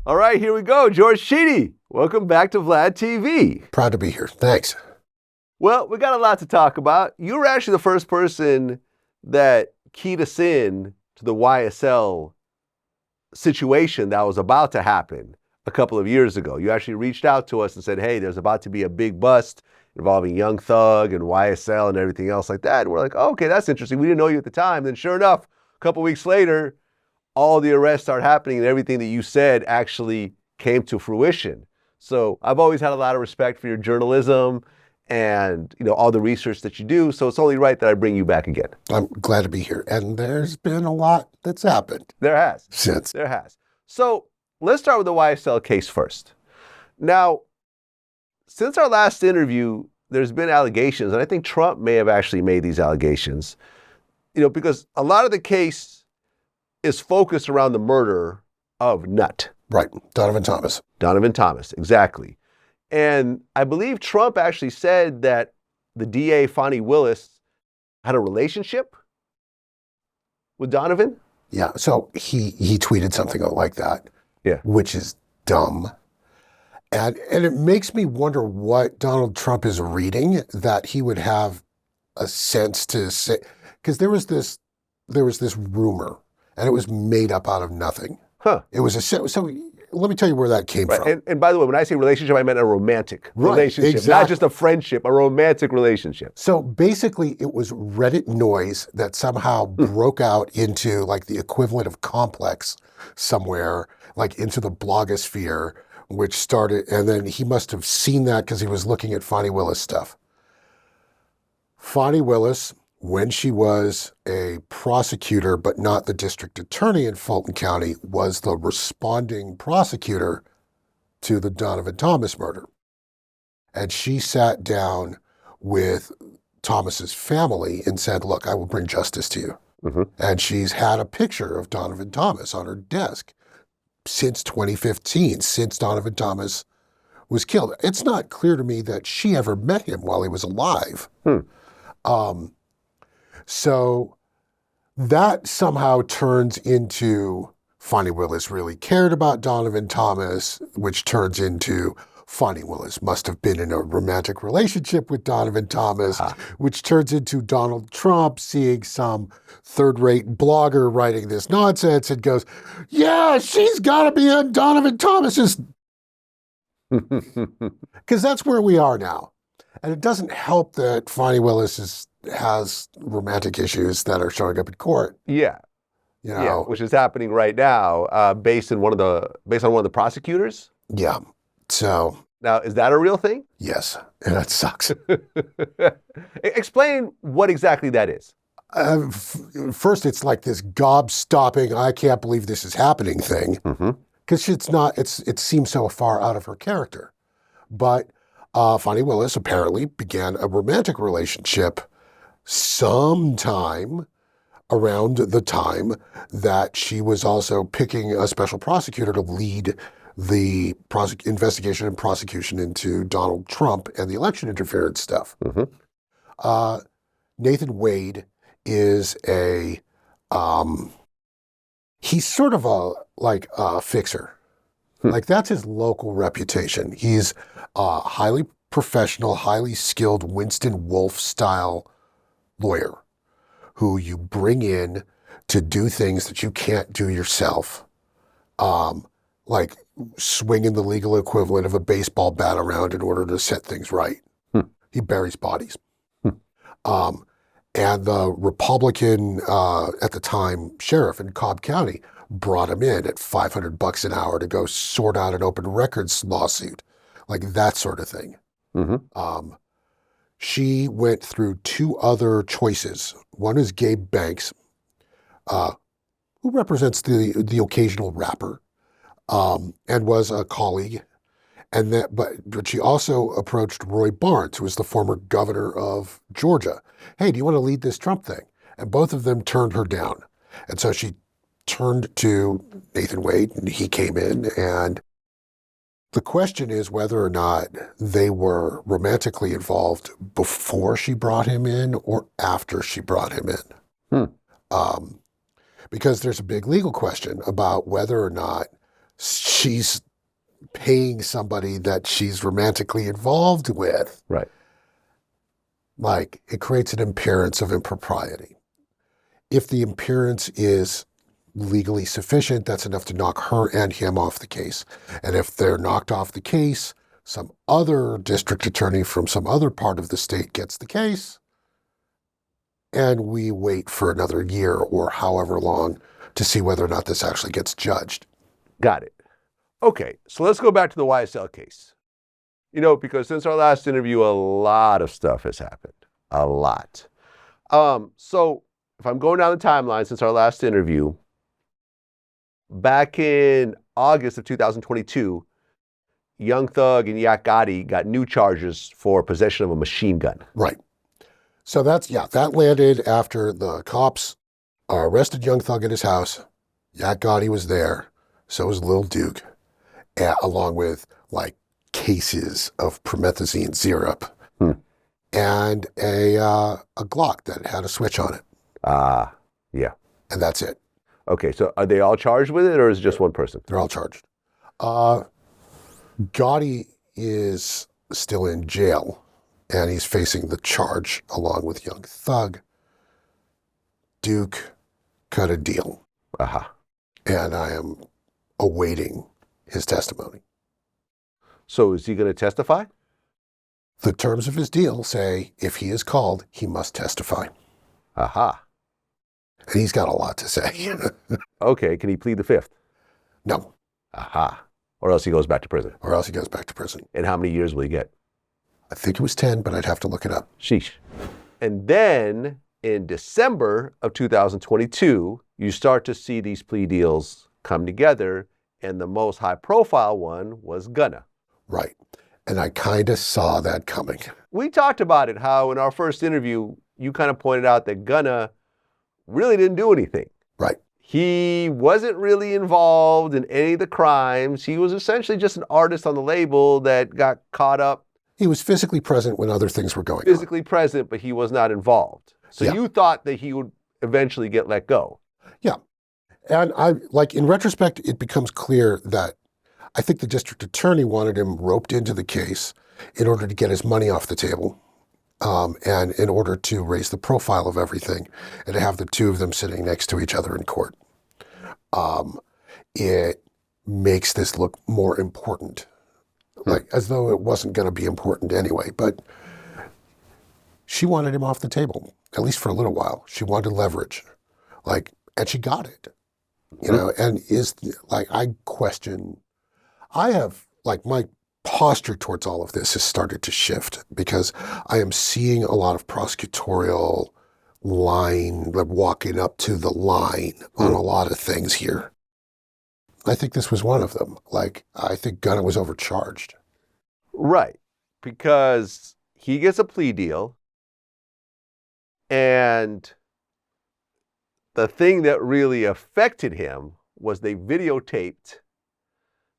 All right, here we go. George Chidi, welcome back to VladTV. Proud to be here. Thanks. Well, we got a lot to talk about. You were actually the first person that keyed us in to the YSL situation that was about to happen a couple of years ago. You actually reached out to us and said, hey, there's about to be a big bust involving Young Thug and YSL and everything else like that. And we're like, oh, okay, that's interesting. We didn't know you at the time. Then sure enough, a couple weeks later, all the arrests started happening and everything that you said actually came to fruition. So I've always had a lot of respect for your journalism and all the research that you do. So it's only right that I bring you back again. I'm glad to be here. And there's been a lot that's happened. There has. Since. There has. So let's start with the YSL case first. Now, since our last interview, there's been allegations, and I think Trump may have actually made these allegations, because a lot of the case is focused around the murder of Nut. Right, Donovan Thomas. Donovan Thomas, exactly. And I believe Trump actually said that the DA Fani Willis had a relationship with Donovan. Yeah, so he tweeted something like that, yeah, which is dumb. And it makes me wonder what Donald Trump is reading that he would have a sense to say, because there was this rumor, and it was made up out of nothing. Huh. It was so let me tell you where that came from. And by the way, when I say relationship, I meant a romantic relationship, exactly. Not just a friendship, a romantic relationship. So basically, it was Reddit noise that somehow broke out into like the equivalent of Complex somewhere, like into the blogosphere, which started, and then he must have seen that because he was looking at Fani Willis stuff. Fani Willis, when she was a prosecutor, but not the district attorney in Fulton County, was the responding prosecutor to the Donovan Thomas murder. And she sat down with Thomas's family and said, look, I will bring justice to you. Mm-hmm. And she's had a picture of Donovan Thomas on her desk since 2015, since Donovan Thomas was killed. It's not clear to me that she ever met him while he was alive. So that somehow turns into Fani Willis really cared about Donovan Thomas, which turns into Fani Willis must have been in a romantic relationship with Donovan Thomas, which turns into Donald Trump seeing some third-rate blogger writing this nonsense and goes, yeah, she's got to be on Donovan Thomas's. Because that's where we are now. And it doesn't help that Fani Willis has romantic issues that are showing up in court. Yeah. Yeah, which is happening right now, based on one of the prosecutors. Yeah. So now, is that a real thing? Yes, and that sucks. Explain what exactly that is. First, it's like this gob-stopping, I can't believe this is happening thing, because it's not. It seems so far out of her character. But Fani Willis apparently began a romantic relationship sometime around the time that she was also picking a special prosecutor to lead the investigation and prosecution into Donald Trump and the election interference stuff. Nathan Wade is he's sort of a fixer. Like that's his local reputation. He's a highly professional, highly skilled Winston Wolfe style lawyer who you bring in to do things that you can't do yourself. Like swinging the legal equivalent of a baseball bat around in order to set things right. He buries bodies. And the Republican, at the time, sheriff in Cobb County brought him in at $500 an hour to go sort out an open records lawsuit, like that sort of thing. She went through two other choices. One is Gabe Banks, who represents the occasional rapper, and was a colleague. But she also approached Roy Barnes, who was the former governor of Georgia. Hey, do you want to lead this Trump thing? And both of them turned her down. And so she turned to Nathan Wade, and he came in. And the question is whether or not they were romantically involved before she brought him in or after she brought him in. Because there's a big legal question about whether or not she's paying somebody that she's romantically involved with. Right. Like, it creates an appearance of impropriety. If the appearance is legally sufficient, that's enough to knock her and him off the case. And if they're knocked off the case, some other district attorney from some other part of the state gets the case, and we wait for another year or however long to see whether or not this actually gets judged. Got it. Okay, so let's go back to the YSL case. You know, because since our last interview, a lot of stuff has happened. A lot. So if I'm going down the timeline since our last interview, back in August of 2022, Young Thug and Yak Gotti got new charges for possession of a machine gun. Right. So that landed after the cops arrested Young Thug at his house. Yak Gotti was there. So was Lil Duke, along with like cases of promethazine syrup and a Glock that had a switch on it. Yeah. And that's it. Okay, so are they all charged with it, or is it just one person? They're all charged. Gotti is still in jail, and he's facing the charge along with Young Thug. Duke cut a deal. And I am awaiting his testimony. So is he going to testify? The terms of his deal say if he is called, he must testify. Aha. And he's got a lot to say. Okay, can he plead the fifth? No. Aha. Or else he goes back to prison. Or else he goes back to prison. And how many years will he get? I think it was 10, but I'd have to look it up. Sheesh. And then in December of 2022, you start to see these plea deals come together, and the most high-profile one was Gunna. Right. And I kind of saw that coming. We talked about it, how in our first interview, you kind of pointed out that Gunna really didn't do anything. Right. He wasn't really involved in any of the crimes. He was essentially just an artist on the label that got caught up. He was physically present when other things were going on. Physically present, but he was not involved. So you thought that he would eventually get let go. Yeah. And in retrospect, it becomes clear that I think the district attorney wanted him roped into the case in order to get his money off the table, and in order to raise the profile of everything and to have the two of them sitting next to each other in court. It makes this look more important, like as though it wasn't going to be important anyway. But she wanted him off the table, at least for a little while. She wanted leverage, and she got it. You know, and I have, my posture towards all of this has started to shift because I am seeing a lot of prosecutorial line, walking up to the line on a lot of things here. I think this was one of them. I think Gunna was overcharged. Right, because he gets a plea deal, and the thing that really affected him was they videotaped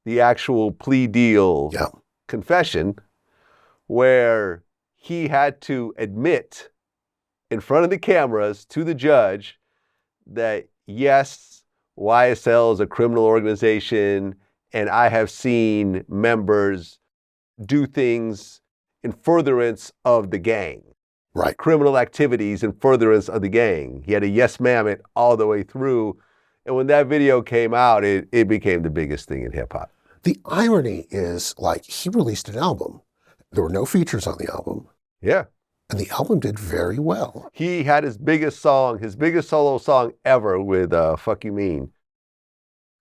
the actual plea deal confession, where he had to admit in front of the cameras to the judge that, yes, YSL is a criminal organization, and I have seen members do things in furtherance of the gang. Right. Criminal activities in furtherance of the gang. He had a yes ma'am it all the way through. And when that video came out, it became the biggest thing in hip hop. The irony is, he released an album. There were no features on the album. Yeah. And the album did very well. He had his biggest solo song ever with Fuck You Mean.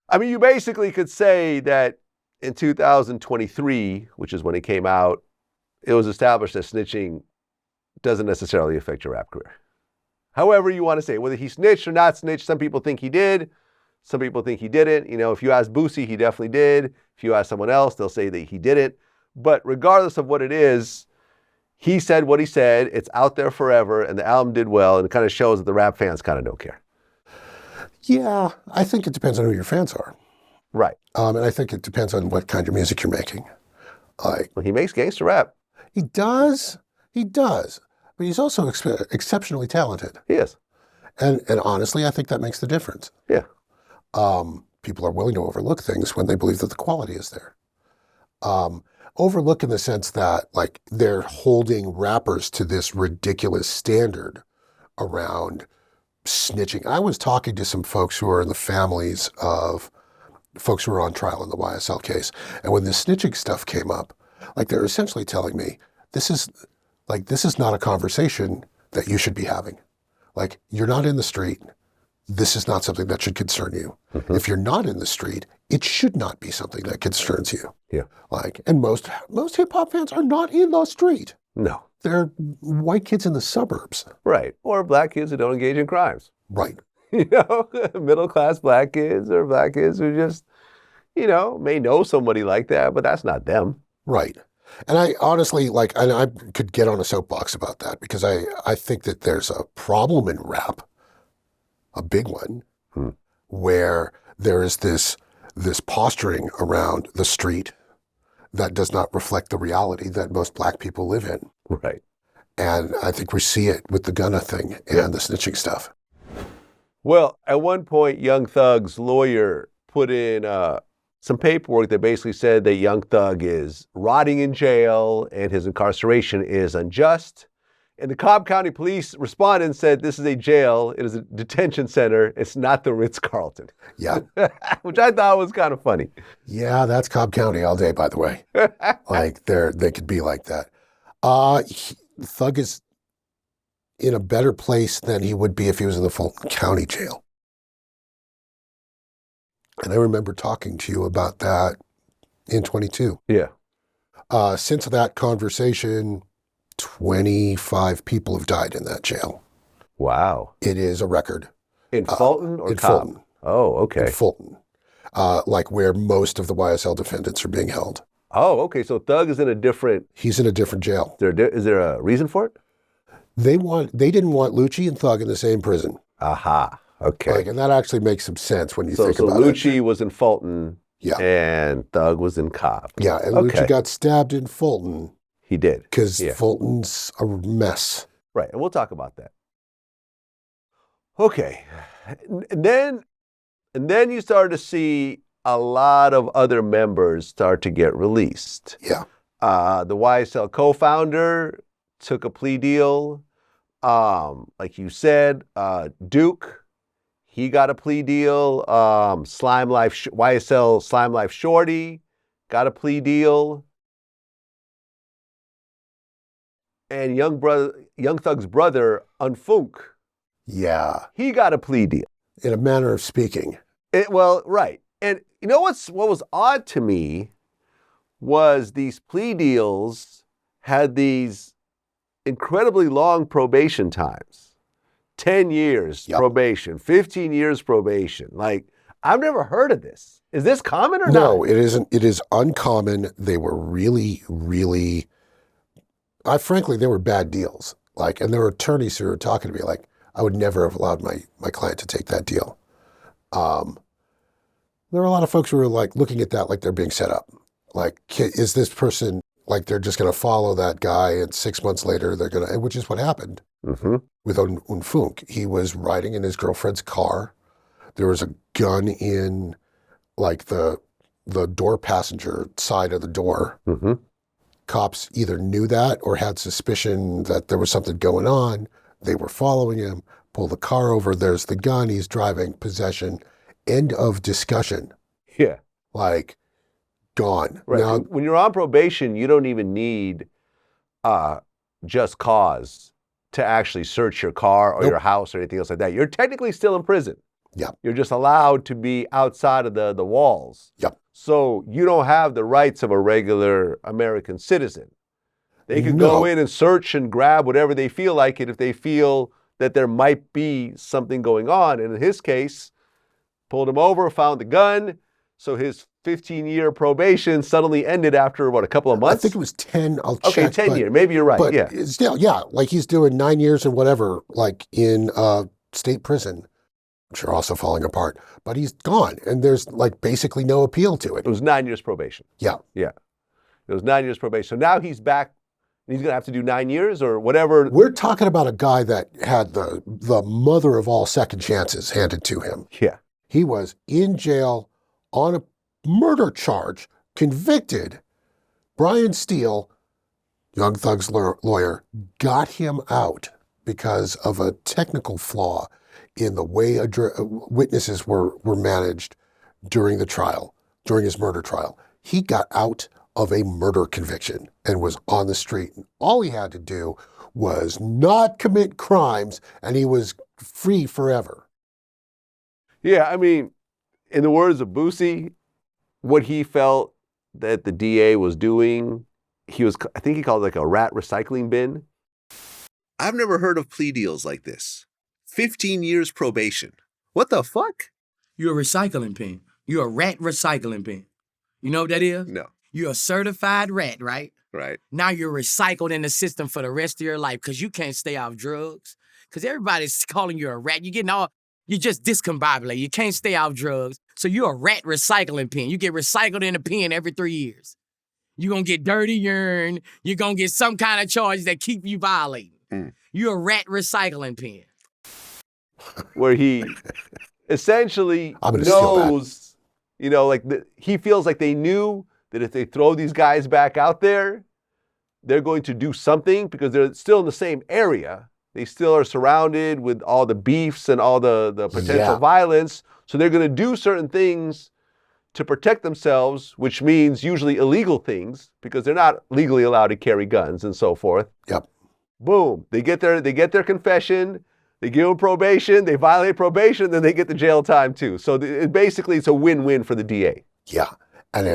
I mean, you basically could say that in 2023, which is when it came out, it was established that snitching doesn't necessarily affect your rap career. However you want to say it, whether he snitched or not snitched, some people think he did. Some people think he didn't. You know, if you ask Boosie, he definitely did. If you ask someone else, they'll say that he didn't. But regardless of what it is, he said what he said. It's out there forever, and the album did well, and it kind of shows that the rap fans kind of don't care. Yeah, I think it depends on who your fans are. Right. And I think it depends on what kind of music you're making. Well, he makes gangster rap. He does. He does. But he's also exceptionally talented. He is. And honestly, I think that makes the difference. Yeah. people are willing to overlook things when they believe that the quality is there. Overlook in the sense that like they're holding rappers to this ridiculous standard around snitching. I was talking to some folks who are in the families of folks who were on trial in the YSL case. And when the snitching stuff came up, like they're essentially telling me, this is not a conversation that you should be having. Like, you're not in the street. This is not something that should concern you. Mm-hmm. If you're not in the street, it should not be something that concerns you. Yeah. Like, and most hip hop fans are not in the street. No. They're white kids in the suburbs. Right. Or black kids who don't engage in crimes. Right. Middle-class black kids or black kids who just, may know somebody like that, but that's not them. Right. And I honestly, and I could get on a soapbox about that because I think that there's a problem in rap, a big one, where there is this posturing around the street that does not reflect the reality that most black people live in. Right. And I think we see it with the Gunna thing and the snitching stuff. Well, at one point, Young Thug's lawyer put in some paperwork that basically said that Young Thug is rotting in jail and his incarceration is unjust. And the Cobb County Police responded and said, this is a jail. It is a detention center. It's not the Ritz-Carlton. Yeah. Which I thought was kind of funny. Yeah, that's Cobb County all day, by the way. Like, they could be like that. Thug is in a better place than he would be if he was in the Fulton County jail. And I remember talking to you about that in 22. Yeah. Since that conversation, 25 people have died in that jail. Wow. It is a record. In Fulton or in Cobb? Fulton. Oh, okay. In Fulton. Like where most of the YSL defendants are being held. Oh, okay. So Thug is in a different... He's in a different jail. Is there a reason for it? They didn't want Lucci and Thug in the same prison. Aha. Okay. And that actually makes some sense when you think about it. So Lucci was in Fulton. Yeah. And Thug was in Cobb. Yeah, and Lucci got stabbed in Fulton. He did. Because Fulton's a mess. Right, and we'll talk about that. Okay. And then you started to see a lot of other members start to get released. Yeah. The YSL co-founder took a plea deal. Like you said, Duke, he got a plea deal. YSL Slime Life Shorty got a plea deal. And Young Thug's brother, Unfunk, he got a plea deal. In a manner of speaking. Right. And you know what was odd to me was these plea deals had these incredibly long probation times. 10 years probation, 15 years probation. Like, I've never heard of this. Is this common or not? No, it isn't. It is uncommon. They were really, really... frankly, they were bad deals. And there were attorneys who were talking to me like, I would never have allowed my client to take that deal. There were a lot of folks who were looking at that like they're being set up. Like, is this person, they're just going to follow that guy and 6 months later they're going to, which is what happened with Unfunk. He was riding in his girlfriend's car. There was a gun in the door passenger side of the door. Mm-hmm. Cops either knew that or had suspicion that there was something going on. They were following him, pull the car over. There's the gun. He's driving, possession, end of discussion. Yeah. Gone. Right. Now, when you're on probation, you don't even need just cause to actually search your car or your house or anything else like that. You're technically still in prison. Yeah. You're just allowed to be outside of the walls. Yep. So you don't have the rights of a regular American citizen. They can go in and search and grab whatever they feel like it if they feel that there might be something going on. And in his case, pulled him over, found the gun. So his 15-year probation suddenly ended after, a couple of months? I think it was 10. I'll check. Okay, 10 years. Maybe you're right. But yeah. Still, he's doing 9 years and whatever, in state prison, which are also falling apart. But he's gone, and there's basically no appeal to it. It was 9 years probation. Yeah. Yeah. It was 9 years probation. So now he's back. He's going to have to do 9 years or whatever. We're talking about a guy that had the mother of all second chances handed to him. Yeah. He was in jail on a murder charge, convicted. Brian Steele, Young Thug's lawyer, got him out because of a technical flaw in the way witnesses were managed during the trial, during his murder trial. He got out of a murder conviction and was on the street. And all he had to do was not commit crimes, and he was free forever. Yeah, I mean, in the words of Boosie, what he felt that the DA was doing, I think he called it like a rat recycling bin. I've never heard of plea deals like this. 15 years probation. What the fuck? You're a recycling bin. You're a rat recycling bin. You know what that is? No. You're a certified rat, right? Right. Now you're recycled in the system for the rest of your life because you can't stay off drugs. Because everybody's calling you a rat. You're just discombobulated. You can't stay off drugs. So you're a rat recycling bin. You get recycled in a bin every 3 years. You're going to get dirty urine. You're going to get some kind of charge that keep you violating. You're a rat recycling bin. Where he essentially knows, he feels like they knew that if they throw these guys back out there, they're going to do something because they're still in the same area. They still are surrounded with all the beefs and all the potential violence. So they're going to do certain things to protect themselves, which means usually illegal things because they're not legally allowed to carry guns and so forth. Yep. Boom. They get their confession. They give them probation. They violate probation. Then they get the jail time too. So it's a win-win for the DA. Yeah. And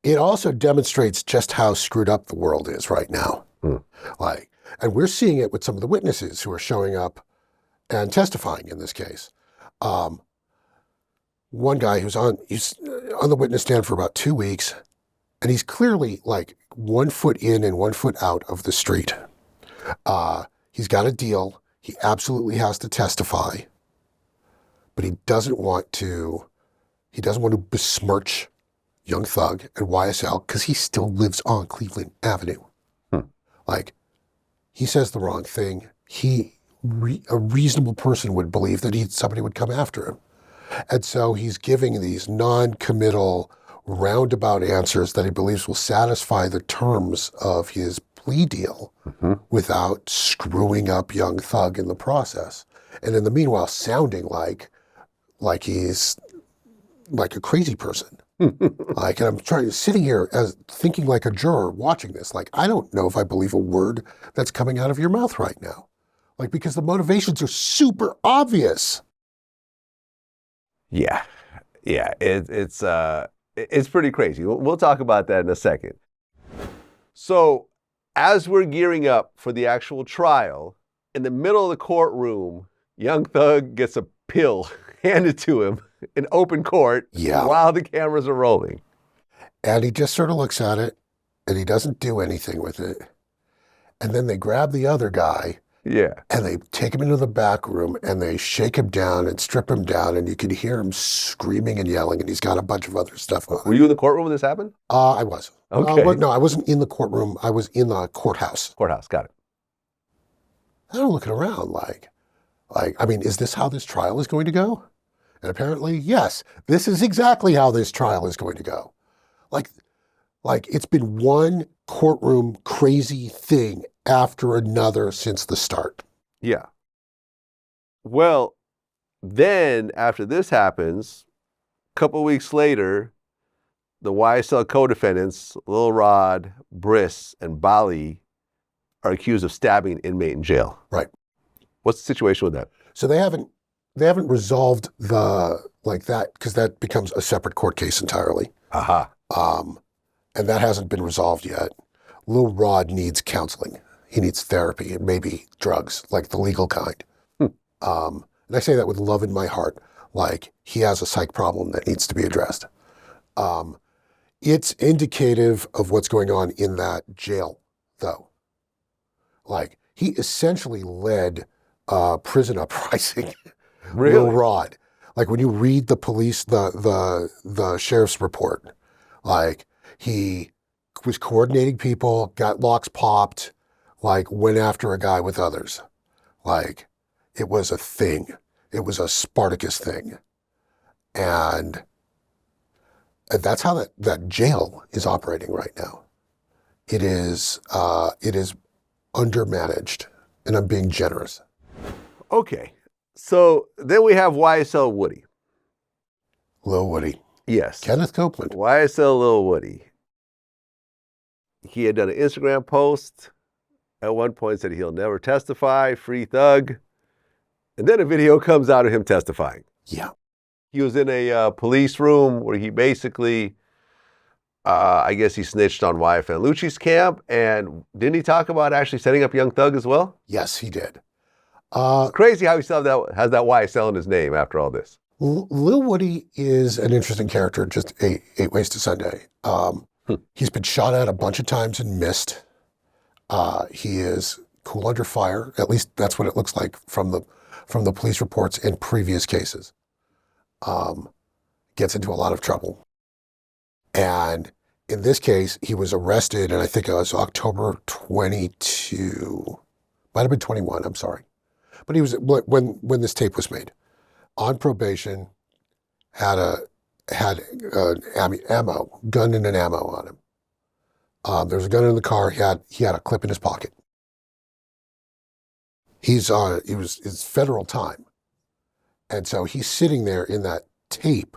it also demonstrates just how screwed up the world is right now. And we're seeing it with some of the witnesses who are showing up and testifying in this case. One guy he's on the witness stand for about 2 weeks, and he's clearly like 1 foot in and 1 foot out of the street. He's got a deal. He absolutely has to testify, but he doesn't want to besmirch Young Thug and YSL because he still lives on Cleveland Avenue. Like, he says the wrong thing. A reasonable person would believe that somebody would come after him. And so he's giving these non-committal, roundabout answers that he believes will satisfy the terms of his plea deal without screwing up Young Thug in the process. And in the meanwhile, sounding like he's like a crazy person. And I'm sitting here thinking like a juror watching this. Like, I don't know if I believe a word that's coming out of your mouth right now. Like, because the motivations are super obvious. Yeah. It's pretty crazy. We'll talk about that in a second. So, as we're gearing up for the actual trial, in the middle of the courtroom, Young Thug gets a pill handed to him in open court while the cameras are rolling. And he just sort of looks at it, and he doesn't do anything with it. And then they grab the other guy, and they take him into the back room, and they shake him down and strip him down, and you can hear him screaming and yelling, and he's got a bunch of other stuff on. Were you in the courtroom when this happened? I was. Okay. But no, I wasn't in the courtroom. I was in the courthouse. Courthouse, got it. And I'm looking around like, I mean, is this how this trial is going to go? And apparently, yes, this is exactly how this trial is going to go. Like it's been one courtroom crazy thing after another since the start. Yeah. Well, then after this happens, a couple weeks later, the YSL co-defendants, Lil Rod, Briss, and Bali are accused of stabbing an inmate in jail. Right. What's the situation with that? So they haven't resolved that because that becomes a separate court case entirely. And that hasn't been resolved yet. Lil Rod needs counseling. He needs therapy and maybe drugs, like the legal kind. And I say that with love in my heart. Like, he has a psych problem that needs to be addressed. It's indicative of what's going on in that jail, though. Like, he essentially led prison uprising. Really? Lil Rod. Like, when you read the police, the sheriff's report, like, he was coordinating people, got locks popped, like, went after a guy with others. Like, it was a thing. It was a Spartacus thing. And And that's how that jail is operating right now. It is undermanaged, and I'm being generous. Okay. So then we have YSL Woody. Lil Woody. Yes. Kenneth Copeland. YSL Lil Woody. He had done an Instagram post at one point, said he'll never testify, free thug. And then a video comes out of him testifying. Yeah. He was in a police room where he basically, I guess he snitched on YFN Lucci's camp. And didn't he talk about actually setting up Young Thug as well? Yes, he did. It's crazy how he still has that YSL in his name after all this. Lil Woody is an interesting character, just eight ways to Sunday. He's been shot at a bunch of times and missed. He is cool under fire. At least that's what it looks like from the police reports in previous cases. Gets into a lot of trouble. And in this case, he was arrested, and I think it was October 22, might have been 21, I'm sorry. But he was, when this tape was made, on probation, had ammo, gun and an ammo on him. There was a gun in the car. He had a clip in his pocket. It's federal time. And so he's sitting there in that tape,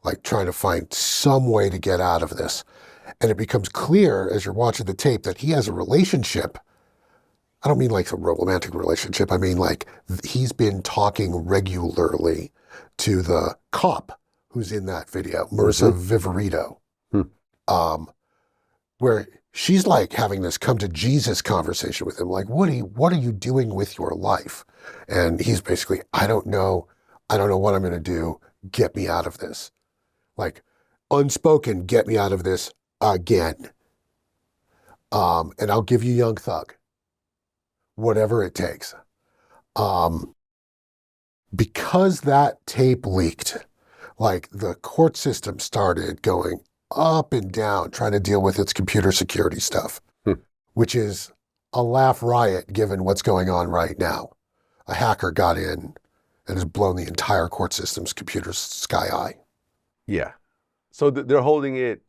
like trying to find some way to get out of this. And it becomes clear as you're watching the tape that he has a relationship. I don't mean like a romantic relationship. I mean like he's been talking regularly to the cop who's in that video, Marissa Viverito, where she's like having this come to Jesus conversation with him, like, Woody, what are you doing with your life? And he's basically, I don't know what I'm going to do. Get me out of this. Like, unspoken, get me out of this again. And I'll give you Young Thug. Whatever it takes. Because that tape leaked, like the court system started going up and down, trying to deal with its computer security stuff, which is a laugh riot given what's going on right now. A hacker got in and has blown the entire court system's computers sky high. Yeah. So they're holding it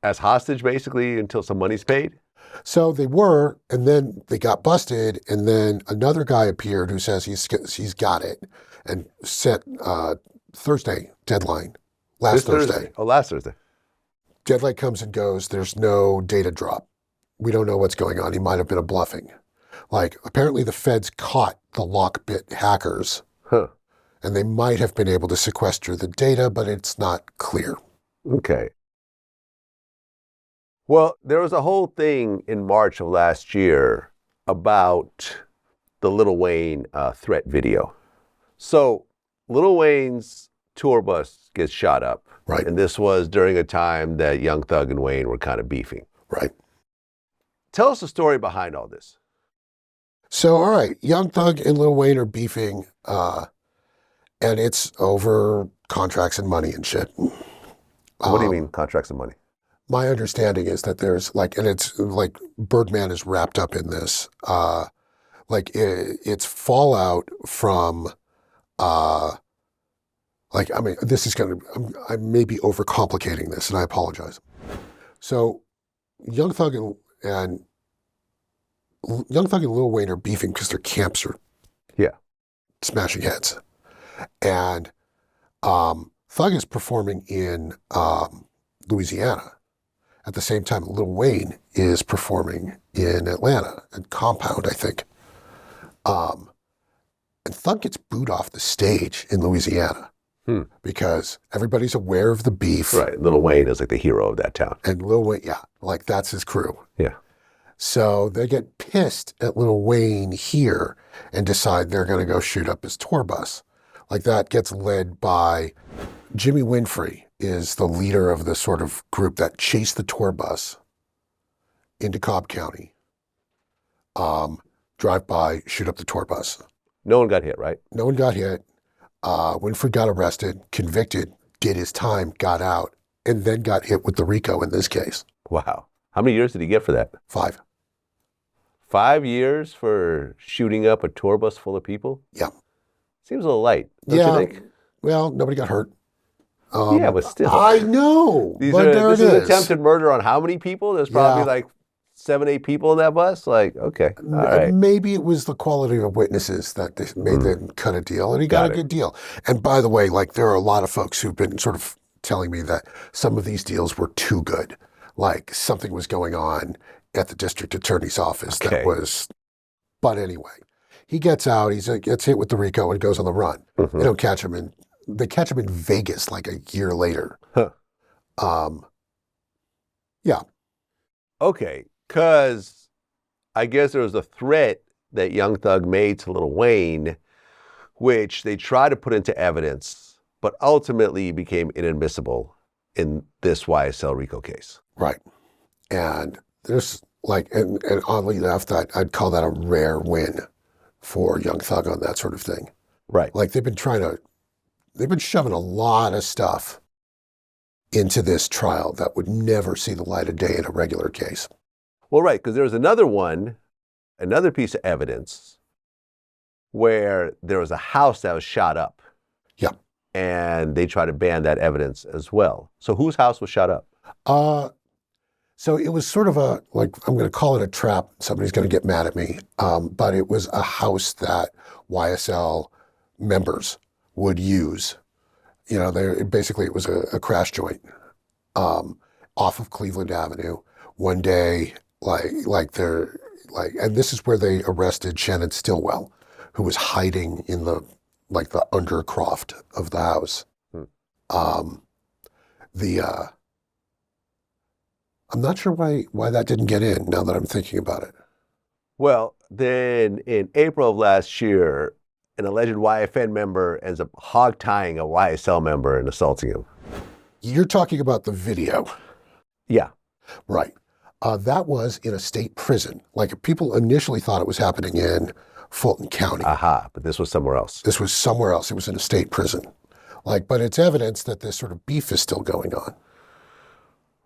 as hostage basically until some money's paid? So they were, and then they got busted, and then another guy appeared who says he's got it and set Thursday deadline, last Thursday. Oh, last Thursday. Deadline comes and goes. There's no data drop. We don't know what's going on. He might have been a bluffing. Like, apparently the feds caught the lockbit hackers, and they might have been able to sequester the data, but it's not clear. Okay. Well, there was a whole thing in March of last year about the Lil Wayne threat video. So Lil Wayne's tour bus gets shot up. Right. And this was during a time that Young Thug and Wayne were kind of beefing. Right. Tell us the story behind all this. So, all right, Young Thug and Lil Wayne are beefing, and it's over contracts and money and shit. What do you mean, contracts and money? My understanding is that there's like, and it's like Birdman is wrapped up in this, it's fallout from, this is I may be overcomplicating this, and I apologize. So, Young Thug and Lil Wayne are beefing because their camps are smashing heads. And Thug is performing in Louisiana. At the same time, Lil Wayne is performing in Atlanta, at Compound, I think. And Thug gets booed off the stage in Louisiana because everybody's aware of the beef. Right. Lil Wayne is like the hero of that town. And Lil Wayne, like that's his crew. Yeah. So they get pissed at Lil Wayne here and decide they're going to go shoot up his tour bus. Like that gets led by Jimmy Winfrey is the leader of the sort of group that chased the tour bus into Cobb County, drive by, shoot up the tour bus. No one got hit, right? No one got hit. Winfrey got arrested, convicted, did his time, got out, and then got hit with the RICO in this case. Wow. How many years did he get for that? 5. 5 years for shooting up a tour bus full of people? Yeah. Seems a little light, don't you think? Well, nobody got hurt. Yeah, but still. I know. This there it is is. attempted murder on how many people? There's probably like 7, 8 people in that bus. Like, okay, all right. Maybe it was the quality of witnesses that they made them cut a deal, and he got a good deal. And by the way, like there are a lot of folks who've been sort of telling me that some of these deals were too good. Like something was going on at the district attorney's office that was. But anyway, he gets out. He gets hit with the RICO and goes on the run. They don't catch him in. They catch him in Vegas like a year later. Huh. Yeah. Okay, because I guess there was a threat that Young Thug made to Lil Wayne, which they tried to put into evidence, but ultimately became inadmissible in this YSL RICO case. Right. And there's like, and oddly enough, I'd call that a rare win for Young Thug on that sort of thing. Right. Like they've been shoving a lot of stuff into this trial that would never see the light of day in a regular case. Well, right, because there was another piece of evidence where there was a house that was shot up. Yeah. And they tried to ban that evidence as well. So whose house was shot up? So it was sort of I'm going to call it a trap. Somebody's going to get mad at me. But it was a house that YSL members would use. You know, it was a crash joint off of Cleveland Avenue. One day, and this is where they arrested Shannon Stillwell, who was hiding in the undercroft of the house. I'm not sure why that didn't get in now that I'm thinking about it. Well, then in April of last year, an alleged YFN member ends up hog-tying a YSL member and assaulting him. You're talking about the video. Yeah. Right. That was in a state prison. Like people initially thought it was happening in Fulton County. But this was somewhere else. This was somewhere else. It was in a state prison. But it's evidence that this sort of beef is still going on.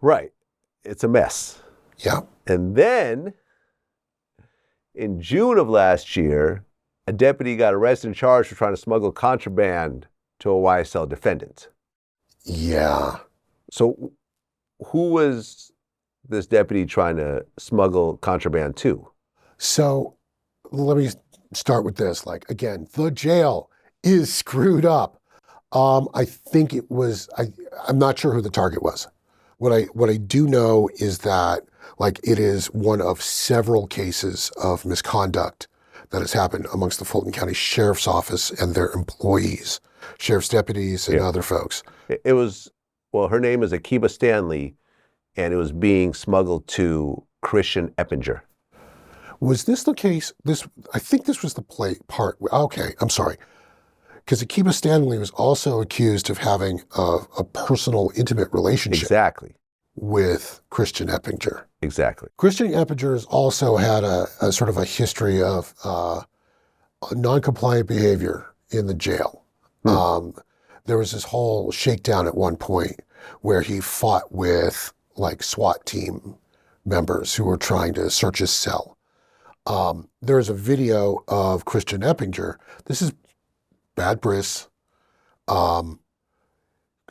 Right. It's a mess. Yeah. And then in June of last year, a deputy got arrested and charged for trying to smuggle contraband to a YSL defendant. Yeah. So who was this deputy trying to smuggle contraband to? So let me start with this. Again, the jail is screwed up. I think it was, I'm not sure who the target was. What I do know is that it is one of several cases of misconduct that has happened amongst the Fulton County Sheriff's Office and their employees, sheriff's deputies and other folks. It was, her name is Akiba Stanley, and it was being smuggled to Christian Eppinger. Was this the case? I think this was the part. Okay, I'm sorry. Because Akiba Stanley was also accused of having a personal, intimate relationship. Exactly. With Christian Eppinger. Exactly. Christian Eppinger has also had a sort of a history of non-compliant behavior in the jail. There was this whole shakedown at one point where he fought with SWAT team members who were trying to search his cell. There is a video of Christian Eppinger. This is Bad Briss.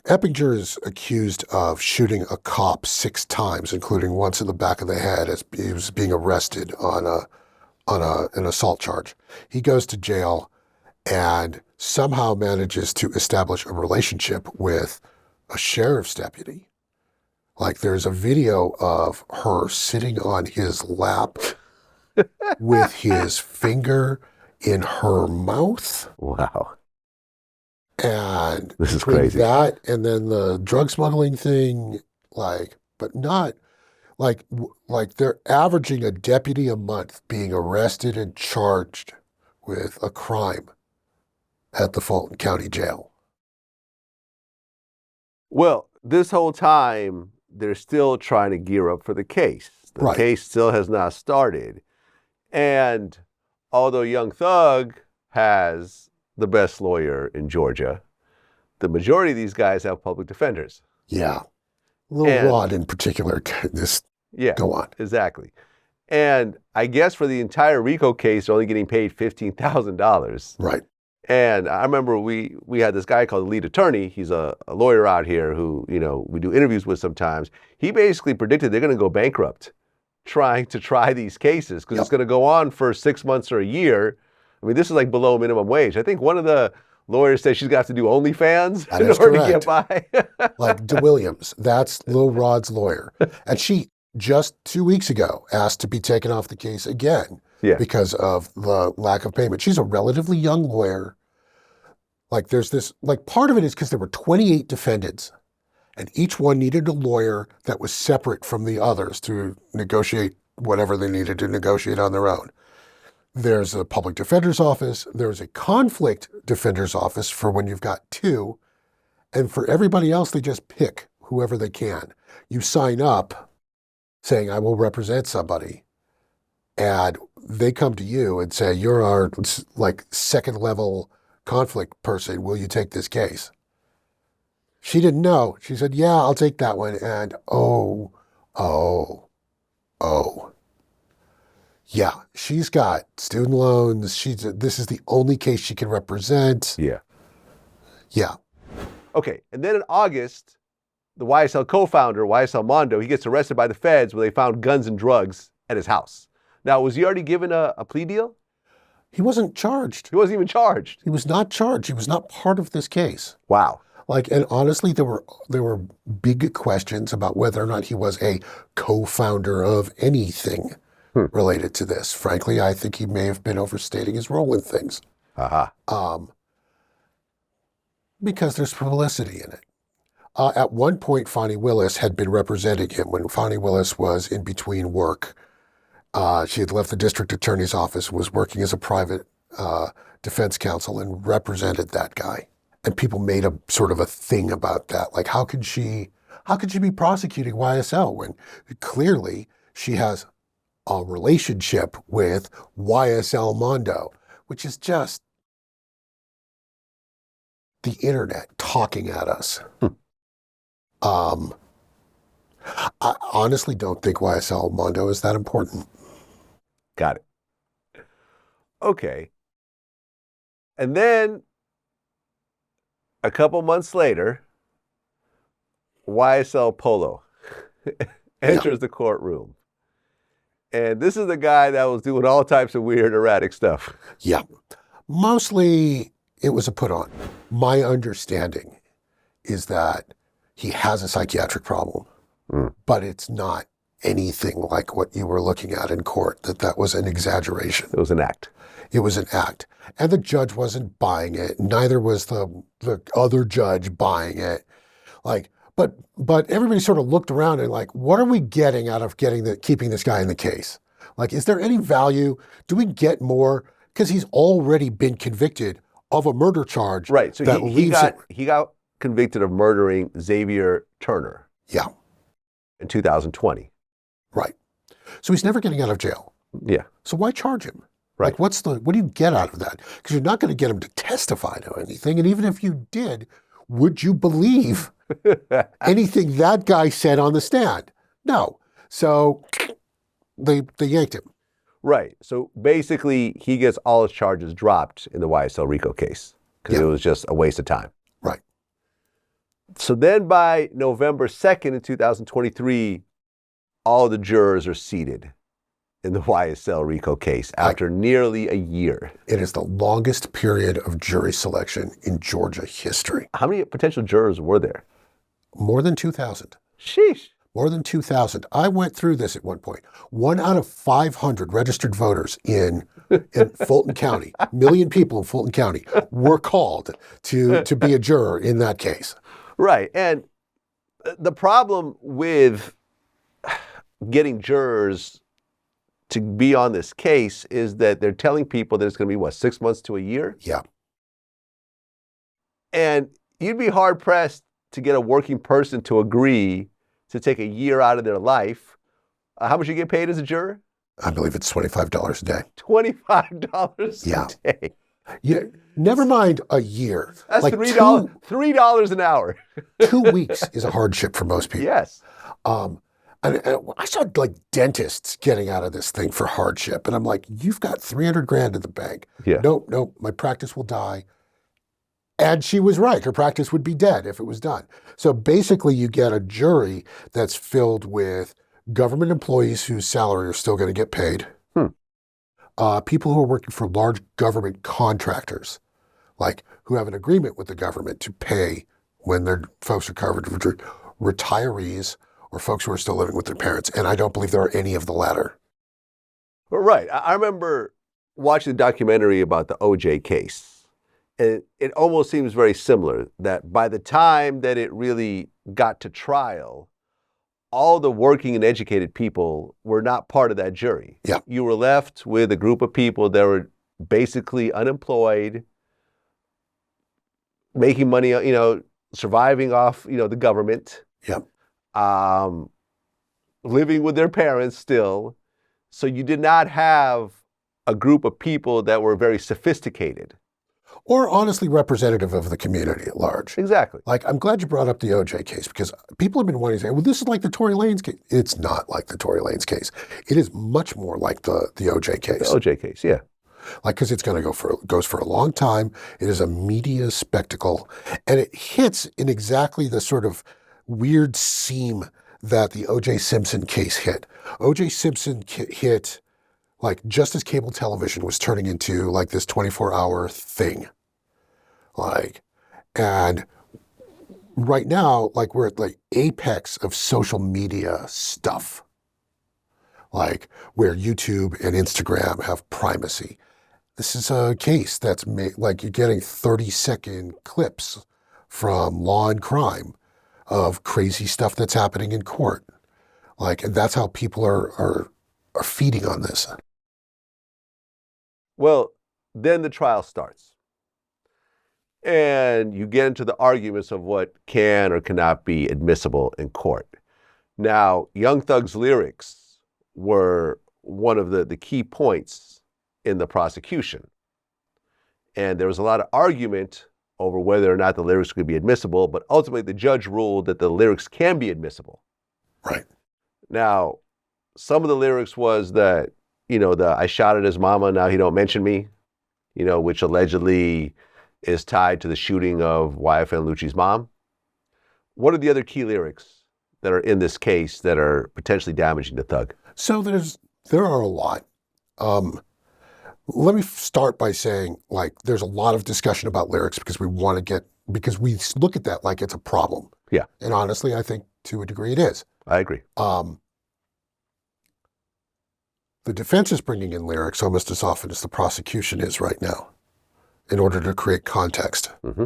Eppinger is accused of shooting a cop 6 times, including once in the back of the head as he was being arrested on an assault charge. He goes to jail and somehow manages to establish a relationship with a sheriff's deputy. There's a video of her sitting on his lap with his finger in her mouth. Wow. And this is crazy. That and then the drug smuggling thing, but not they're averaging a deputy a month being arrested and charged with a crime at the Fulton County Jail. Well, this whole time, they're still trying to gear up for the case. The case still has not started. And although Young Thug has the best lawyer in Georgia, the majority of these guys have public defenders. Yeah. Lil Rod in particular, go on. Exactly. And I guess for the entire RICO case, they're only getting paid $15,000. Right. And I remember we had this guy called the lead attorney. He's a lawyer out here who, we do interviews with sometimes. He basically predicted they're going to go bankrupt trying to try these cases because it's going to go on for 6 months or a year. I mean, this is like below minimum wage. I think one of the lawyers said she's going to have to do OnlyFans in order to get by. Like DeWilliams, that's Lil Rod's lawyer. And she just 2 weeks ago asked to be taken off the case again because of the lack of payment. She's a relatively young lawyer. Like there's this, like part of it is because there were 28 defendants and each one needed a lawyer that was separate from the others to negotiate whatever they needed to negotiate on their own. There's a public defender's office. There's a conflict defender's office for when you've got two. And for everybody else, they just pick whoever they can. You sign up saying, I will represent somebody. And they come to you and say, you're our like second level conflict person. Will you take this case? She didn't know. She said, yeah, I'll take that one. And oh. Yeah, she's got student loans. This is the only case she can represent. Yeah. Yeah. Okay, and then in August, the YSL co-founder, YSL Mondo, he gets arrested by the feds where they found guns and drugs at his house. Now, was he already given a plea deal? He wasn't charged. He wasn't even charged. He was not charged. He was not part of this case. Wow. Like, and honestly, there were big questions about whether or not he was a co-founder of anything related to this. Frankly, I think he may have been overstating his role in things. Because there's publicity in it. At one point, Fani Willis had been representing him when Fani Willis was in between work. She had left the district attorney's office, was working as a private defense counsel and represented that guy. And people made a sort of a thing about that. Like, how could she be prosecuting YSL when clearly she has a relationship with YSL Mondo, which is just the internet talking at us. I honestly don't think YSL Mondo is that important. Got it. Okay. And then a couple months later, YSL Polo enters the courtroom. And this is the guy that was doing all types of weird, erratic stuff. Yeah. Mostly it was a put on. My understanding is that he has a psychiatric problem, but it's not anything like what you were looking at in court, that was an exaggeration. It was an act. It was an act. And the judge wasn't buying it. Neither was the other judge buying it. Like, but everybody sort of looked around and like, what are we getting out of keeping this guy in the case? Like, is there any value? Do we get more? Because he's already been convicted of a murder charge. Right. So he got convicted of murdering Xavier Turner. Yeah. In 2020. Right. So he's never getting out of jail. Yeah. So why charge him? Right. Like, what do you get out of that? Because you're not going to get him to testify to anything. And even if you did, would you believe anything that guy said on the stand? No. So they yanked him. Right. So basically, he gets all his charges dropped in the YSL RICO case because it was just a waste of time. Right. So then by November 2nd in 2023, all the jurors are seated in the YSL RICO case after nearly a year. It is the longest period of jury selection in Georgia history. How many potential jurors were there? More than 2,000. Sheesh. More than 2,000. I went through this at one point. 1 out of 500 registered voters in Fulton County, million people in Fulton County, were called to be a juror in that case. Right. And the problem with getting jurors to be on this case is that they're telling people that it's going to be, 6 months to a year? Yeah. And you'd be hard-pressed to get a working person to agree to take a year out of their life. How much you get paid as a juror? I believe it's $25 a day. $25 a day. Yeah. Never mind a year. That's like $3 an hour. 2 weeks is a hardship for most people. Yes. And I saw like dentists getting out of this thing for hardship. And I'm like, you've got 300 grand in the bank. Yeah. Nope, my practice will die. And she was right. Her practice would be dead if it was done. So basically you get a jury that's filled with government employees whose salary are still going to get paid. People who are working for large government contractors, like who have an agreement with the government to pay when their folks are covered, retirees or folks who are still living with their parents. And I don't believe there are any of the latter. Right. I remember watching a documentary about the OJ case. And it almost seems very similar that by the time that it really got to trial, all the working and educated people were not part of that jury. Yeah. You were left with a group of people that were basically unemployed, making money, surviving off, the government. Yep. Living with their parents still. So you did not have a group of people that were very sophisticated. Or honestly representative of the community at large. Exactly. Like, I'm glad you brought up the OJ case because people have been wanting to say, well, this is like the Tory Lanez case. It's not like the Tory Lanez case. It is much more like the OJ case. The OJ case, yeah. Like, because it's going to goes for a long time. It is a media spectacle. And it hits in exactly the sort of weird seam that the O.J. Simpson case hit. O.J. Simpson hit, like, just as cable television was turning into, like, this 24-hour thing. Like, and right now, like, we're at, like, apex of social media stuff. Like, where YouTube and Instagram have primacy. This is a case that's made, like, you're getting 30-second clips from Law and Crime of crazy stuff that's happening in court. Like, and that's how people are feeding on this. Well, then the trial starts. And you get into the arguments of what can or cannot be admissible in court. Now, Young Thug's lyrics were one of the key points in the prosecution. And there was a lot of argument over whether or not the lyrics could be admissible, but ultimately the judge ruled that the lyrics can be admissible. Right. Now, some of the lyrics was that, the I shot at his mama, now he don't mention me, which allegedly is tied to the shooting of YFN Lucci's mom. What are the other key lyrics that are in this case that are potentially damaging to Thug? So there are a lot. Let me start by saying, like, there's a lot of discussion about lyrics because we look at that like it's a problem. Yeah. And honestly, I think to a degree it is. I agree. The defense is bringing in lyrics almost as often as the prosecution is right now in order to create context. Mm-hmm.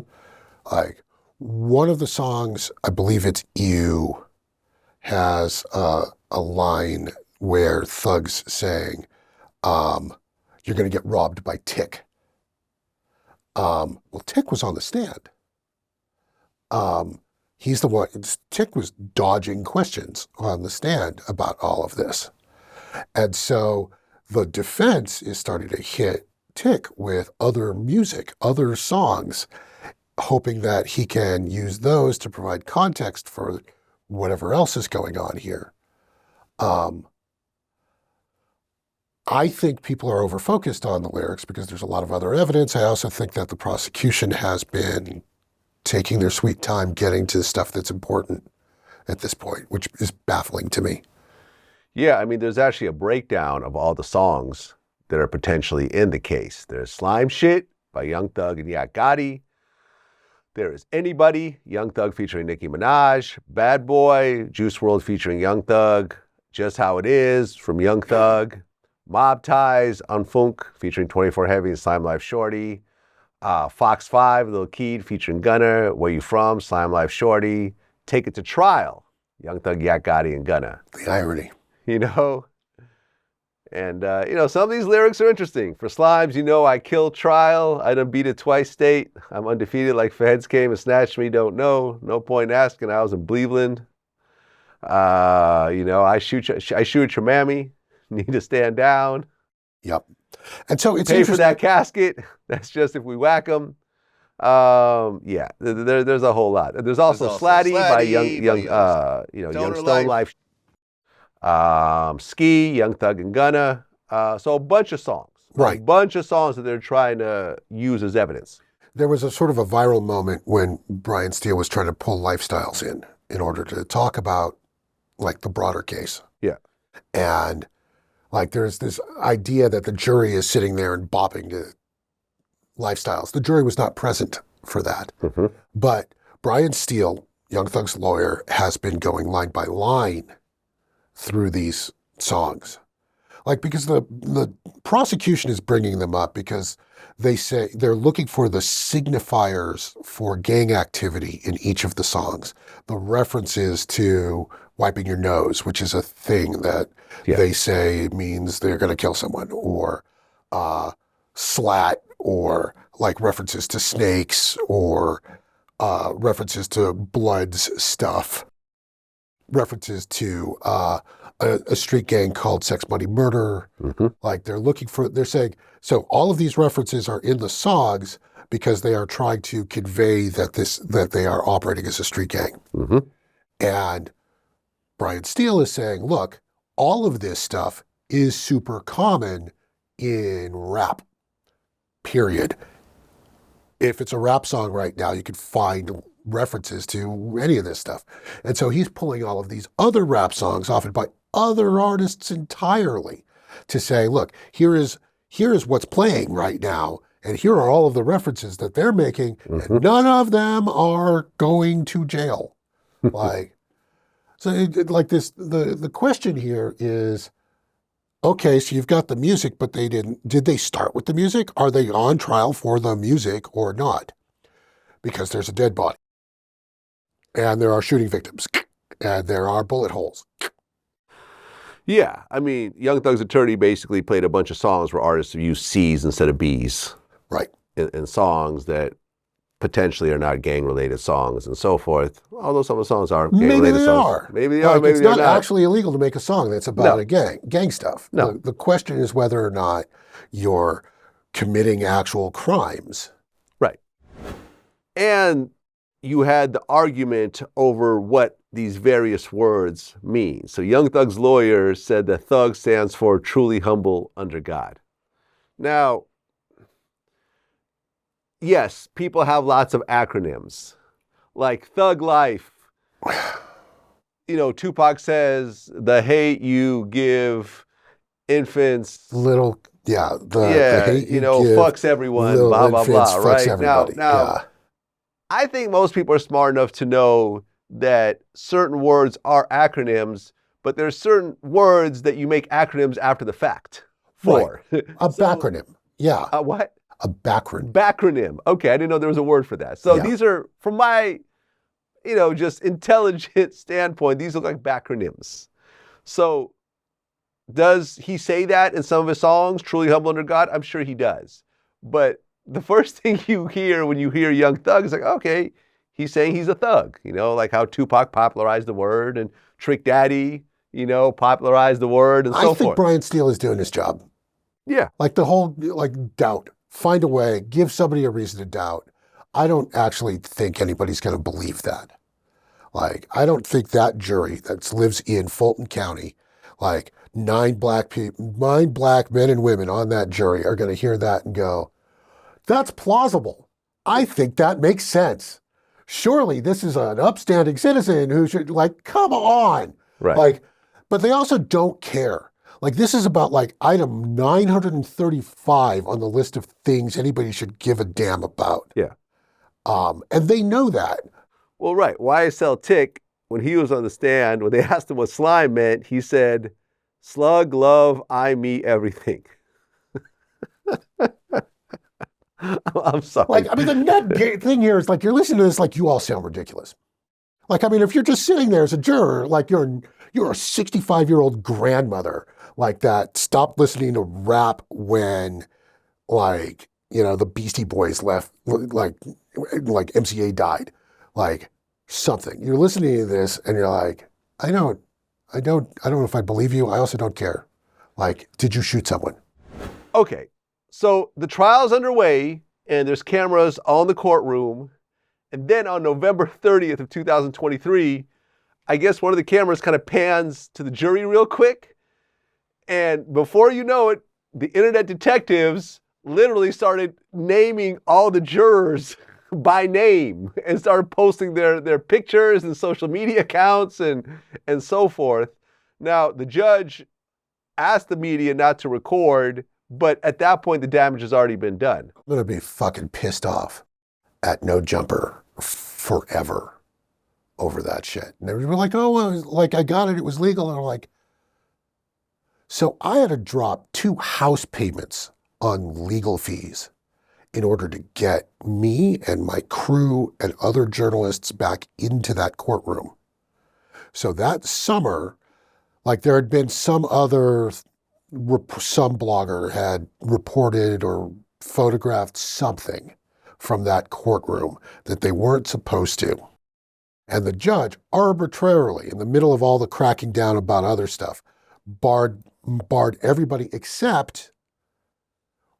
Like, one of the songs, I believe it's You, has a line where Thug's saying, you're going to get robbed by Tick. Well, Tick was on the stand. He's the one, Tick was dodging questions on the stand about all of this. And so the defense is starting to hit Tick with other music, other songs, hoping that he can use those to provide context for whatever else is going on here. I think people are over-focused on the lyrics because there's a lot of other evidence. I also think that the prosecution has been taking their sweet time getting to stuff that's important at this point, which is baffling to me. Yeah, I mean, there's actually a breakdown of all the songs that are potentially in the case. There's Slime Shit by Young Thug and Yak Gotti. There is Anybody, Young Thug featuring Nicki Minaj. Bad Boy, Juice WRLD featuring Young Thug. Just How It Is from Young Thug. Mob Ties, Unfunk featuring 24 Heavy and Slime Life Shorty. Fox 5, Lil Keed featuring Gunna. Where You From, Slime Life Shorty. Take It to Trial, Young Thug, Yak Gotti, and Gunna. The irony. And, some of these lyrics are interesting. For Slimes, I killed Trial. I done beat it twice state. I'm undefeated like feds came and snatched me, don't know. No point asking, I was in Cleveland. I shoot your mammy. Need to stand down. Yep. And so it's pay for that casket. That's just if we whack them. There's a whole lot. There's also Slatty by Young Stone Life. Ski, Young Thug and Gunna. So a bunch of songs. Right. A bunch of songs that they're trying to use as evidence. There was a sort of a viral moment when Brian Steele was trying to pull Lifestyles in order to talk about like the broader case. Yeah. And like there's this idea that the jury is sitting there and bopping to Lifestyles. The jury was not present for that. Mm-hmm. But Brian Steele, Young Thug's lawyer, has been going line by line through these songs. Like, because the prosecution is bringing them up because they say they're looking for the signifiers for gang activity in each of the songs. The references to wiping your nose, which is a thing that they say means they're going to kill someone, or slat, or like references to snakes, or references to Blood's stuff, references to a street gang called Sex Money Murder. Mm-hmm. Like they're saying, so all of these references are in the songs because they are trying to convey that they are operating as a street gang. Mm-hmm. And Brian Steele is saying, look, all of this stuff is super common in rap, period. If it's a rap song right now, you could find references to any of this stuff. And so he's pulling all of these other rap songs, often by other artists entirely, to say, look, here is what's playing right now, and here are all of the references that they're making, and none of them are going to jail. Like, so the question here is, okay, so you've got the music, but did they start with the music? Are they on trial for the music or not? Because there's a dead body, and there are shooting victims, and there are bullet holes. Yeah, I mean, Young Thug's attorney basically played a bunch of songs where artists have used C's instead of B's. Right. In songs that potentially are not gang-related songs and so forth. Although some of the songs are gang-related songs. Maybe they are. Maybe it's they're not not actually illegal to make a song that's about a gang stuff. No. The question is whether or not you're committing actual crimes. Right. And you had the argument over what these various words mean. So Young Thug's lawyer said that Thug stands for truly humble under God. Now, yes, people have lots of acronyms, like Thug Life. You know, Tupac says, the hate you give infants. The hate you give fucks everyone, blah, blah, blah, right? Now, I think most people are smart enough to know that certain words are acronyms, but there's certain words that you make acronyms after the fact for. Right. A backronym. Yeah. A what? A backronym. Backronym. Okay, I didn't know there was a word for that. So these are, from my, just intelligent standpoint, these look like backronyms. So does he say that in some of his songs, truly humble under God? I'm sure he does. But the first thing you hear when you hear Young Thug is like, okay, he's saying he's a thug, like how Tupac popularized the word and Trick Daddy, popularized the word and so forth. I think Brian Steele is doing his job. Yeah. Like the whole, doubt. Find a way, give somebody a reason to doubt. I don't actually think anybody's going to believe that. Like, I don't think that jury that lives in Fulton County, like 9 black men and women on that jury are going to hear that and go, that's plausible. I think that makes sense. Surely this is an upstanding citizen who should, come on. Right. But they also don't care. This is about item 935 on the list of things anybody should give a damn about. Yeah. And they know that. Well, right. YSL Tick, when he was on the stand, when they asked him what slime meant, he said, slug, love, I, me, everything. I'm sorry. The net thing here is you're listening to this you all sound ridiculous. If you're just sitting there as a juror, you're a 65-year-old grandmother that stopped listening to rap when the Beastie Boys left, MCA died, something. You're listening to this and you're like, I don't know if I believe you. I also don't care. Did you shoot someone? Okay. So the trial's underway and there's cameras all in the courtroom. And then on November 30th of 2023, I guess one of the cameras kind of pans to the jury real quick. And before you know it, the internet detectives literally started naming all the jurors by name and started posting their pictures and social media accounts and so forth. Now, the judge asked the media not to record, but at that point, the damage has already been done. I'm going to be fucking pissed off at No Jumper forever over that shit. And they were like, oh, well, like, I got it. It was legal. And I'm like, so I had to drop 2 house payments on legal fees in order to get me and my crew and other journalists back into that courtroom. So that summer, like there had been some blogger had reported or photographed something from that courtroom that they weren't supposed to. And the judge arbitrarily, in the middle of all the cracking down about other stuff, barred everybody except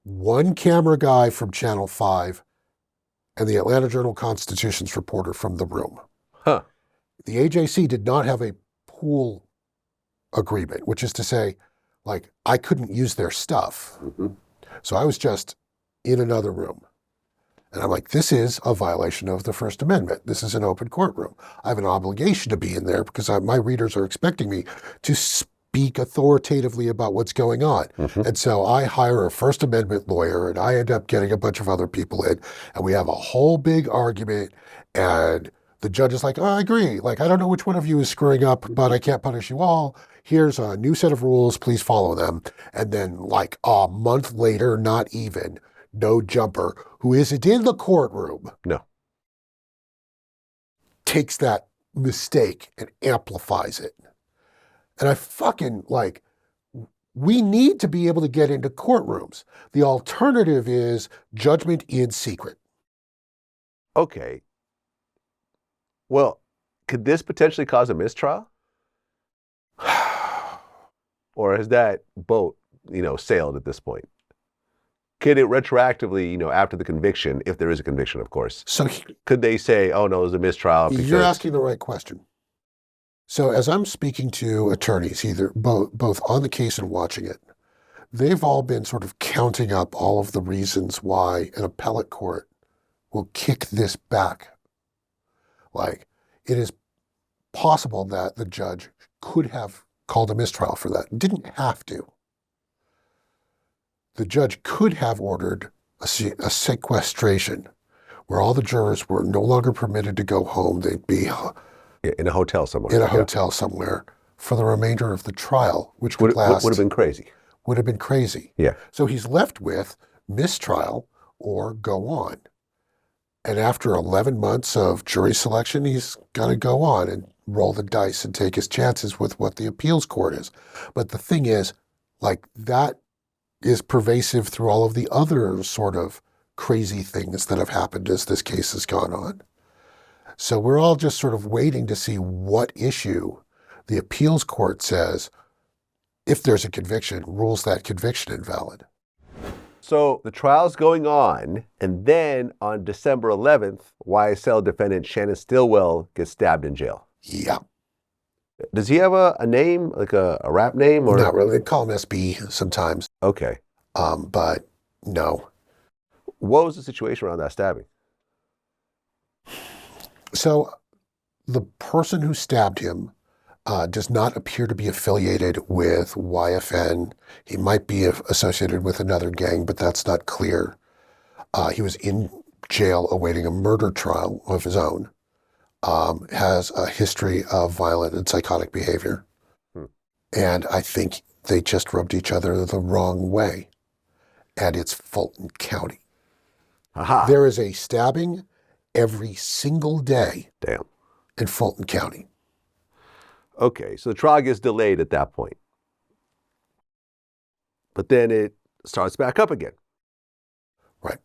one camera guy from Channel 5 and the Atlanta Journal-Constitution's reporter from the room. Huh. The AJC did not have a pool agreement, which is to say, like, I couldn't use their stuff. Mm-hmm. So I was just in another room. And I'm like, this is a violation of the First Amendment. This is an open courtroom. I have an obligation to be in there because my readers are expecting me to speak authoritatively about what's going on. Mm-hmm. And so I hire a First Amendment lawyer and I end up getting a bunch of other people in and we have a whole big argument and the judge is like, oh, I agree. Like, I don't know which one of you is screwing up, but I can't punish you all. Here's a new set of rules. Please follow them. And then like a month later, not even, No Jumper, who isn't in the courtroom, No. takes that mistake and amplifies it. And I fucking like, we need to be able to get into courtrooms. The alternative is judgment in secret. Okay. Well, could this potentially cause a mistrial? Or has that boat, sailed at this point? Could it retroactively, after the conviction, if there is a conviction, of course, So could they say, oh, no, there's a mistrial? Because... You're asking the right question. So as I'm speaking to attorneys, either both on the case and watching it, they've all been sort of counting up all of the reasons why an appellate court will kick this back. Like, it is possible that the judge could have called a mistrial for that. Didn't have to. The judge could have ordered a sequestration where all the jurors were no longer permitted to go home. They'd be in a hotel somewhere. In a hotel somewhere for the remainder of the trial, which would last. Would have been crazy. Would have been crazy. Yeah. So he's left with mistrial or go on. And after 11 months of jury selection, he's got to go on and roll the dice and take his chances with what the appeals court is. But the thing is, like, that is pervasive through all of the other sort of crazy things that have happened as this case has gone on. So we're all just sort of waiting to see what issue the appeals court says, if there's a conviction, rules that conviction invalid. So the trial's going on, and then on December 11th, YSL defendant Shannon Stillwell gets stabbed in jail. Yeah. Does he have a name, like a rap name? Or not really. They call him SB sometimes. Okay. But no. What was the situation around that stabbing? So the person who stabbed him does not appear to be affiliated with YFN. He might be associated with another gang, but that's not clear. He was in jail awaiting a murder trial of his own. Has a history of violent and psychotic behavior. And I think they just rubbed each other the wrong way. And it's Fulton County. Aha. There is a stabbing every single day. Damn. In Fulton County. Okay, so the trial gets delayed at that point. But then it starts back up again. Right.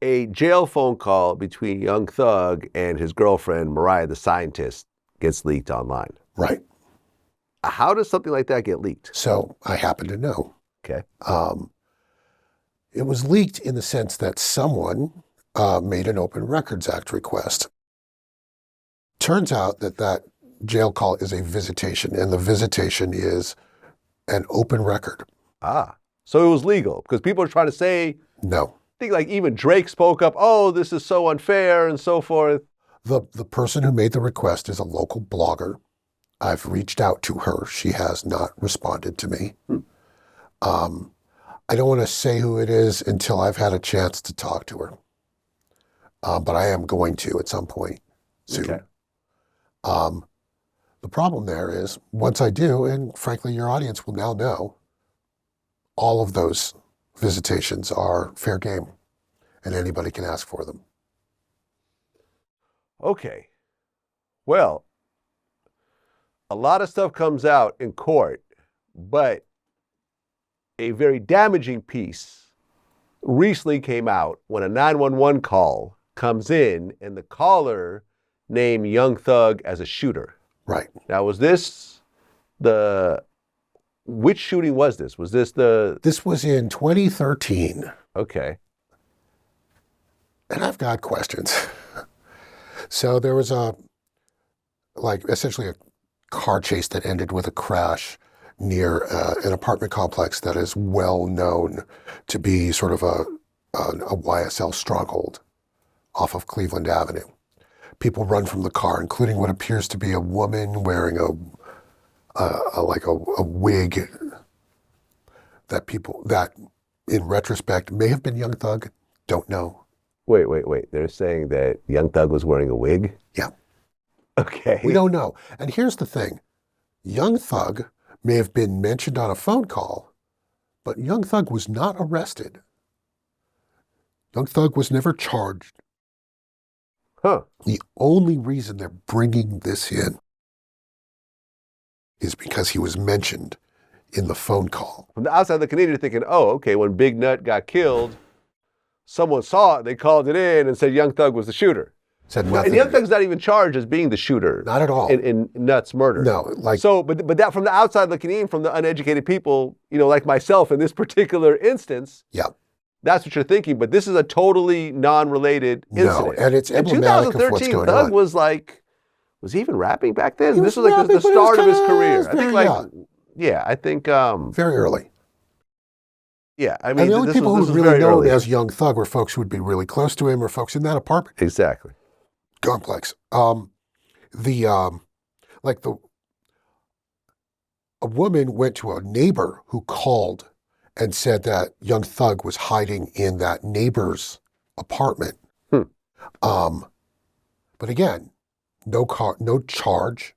A jail phone call between Young Thug and his girlfriend, Mariah the Scientist, gets leaked online. Right. How does something like that get leaked? So I happen to know. Okay. It was leaked in the sense that someone made an Open Records Act request. Turns out that that jail call is a visitation, and the visitation is an open record. Ah, so it was legal because people are trying to say, No. I think like even Drake spoke up, oh, this is so unfair and so forth. The person who made the request is a local blogger. I've reached out to her. She has not responded to me. I don't want to say who it is until I've had a chance to talk to her. But I am going to at some point soon. Okay. The problem there is once I do, and frankly, your audience will now know, all of those visitations are fair game and anybody can ask for them. Okay. Well, a lot of stuff comes out in court, but a very damaging piece recently came out when a 911 call comes in and the caller named Young Thug as a shooter. Right. Now, was this which shooting was this? Was this This was in 2013. Okay. And I've got questions. So there was essentially a car chase that ended with a crash near an apartment complex that is well known to be sort of a YSL stronghold off of Cleveland Avenue. People run from the car, including what appears to be a woman wearing a wig that in retrospect may have been Young Thug. Don't know. Wait. They're saying that Young Thug was wearing a wig? Yeah. Okay. We don't know. And here's the thing. Young Thug may have been mentioned on a phone call, but Young Thug was not arrested. Young Thug was never charged. Huh. The only reason they're bringing this in is because he was mentioned in the phone call. From the outside looking in, you're thinking, oh, okay, when Big Nut got killed, someone saw it, they called it in and said Young Thug was the shooter. Said nothing. And Young Thug's not even charged as being the shooter. Not at all. In Nut's murder. No, but that from the outside looking in, from the uneducated people, like myself in this particular instance, yeah. That's what you're thinking, but this is a totally non-related incident. No, and it's emblematic of what's going Thug on. was he even rapping back then? He This was was like the rapping, but it start was of his kinda- career. I think very early. Yeah, I mean, And the only this people was who really very know him early. as Young Thug were folks who would be really close to him or folks in that apartment Exactly. complex. A woman went to a neighbor who called and said that Young Thug was hiding in that neighbor's apartment. But again, no charge.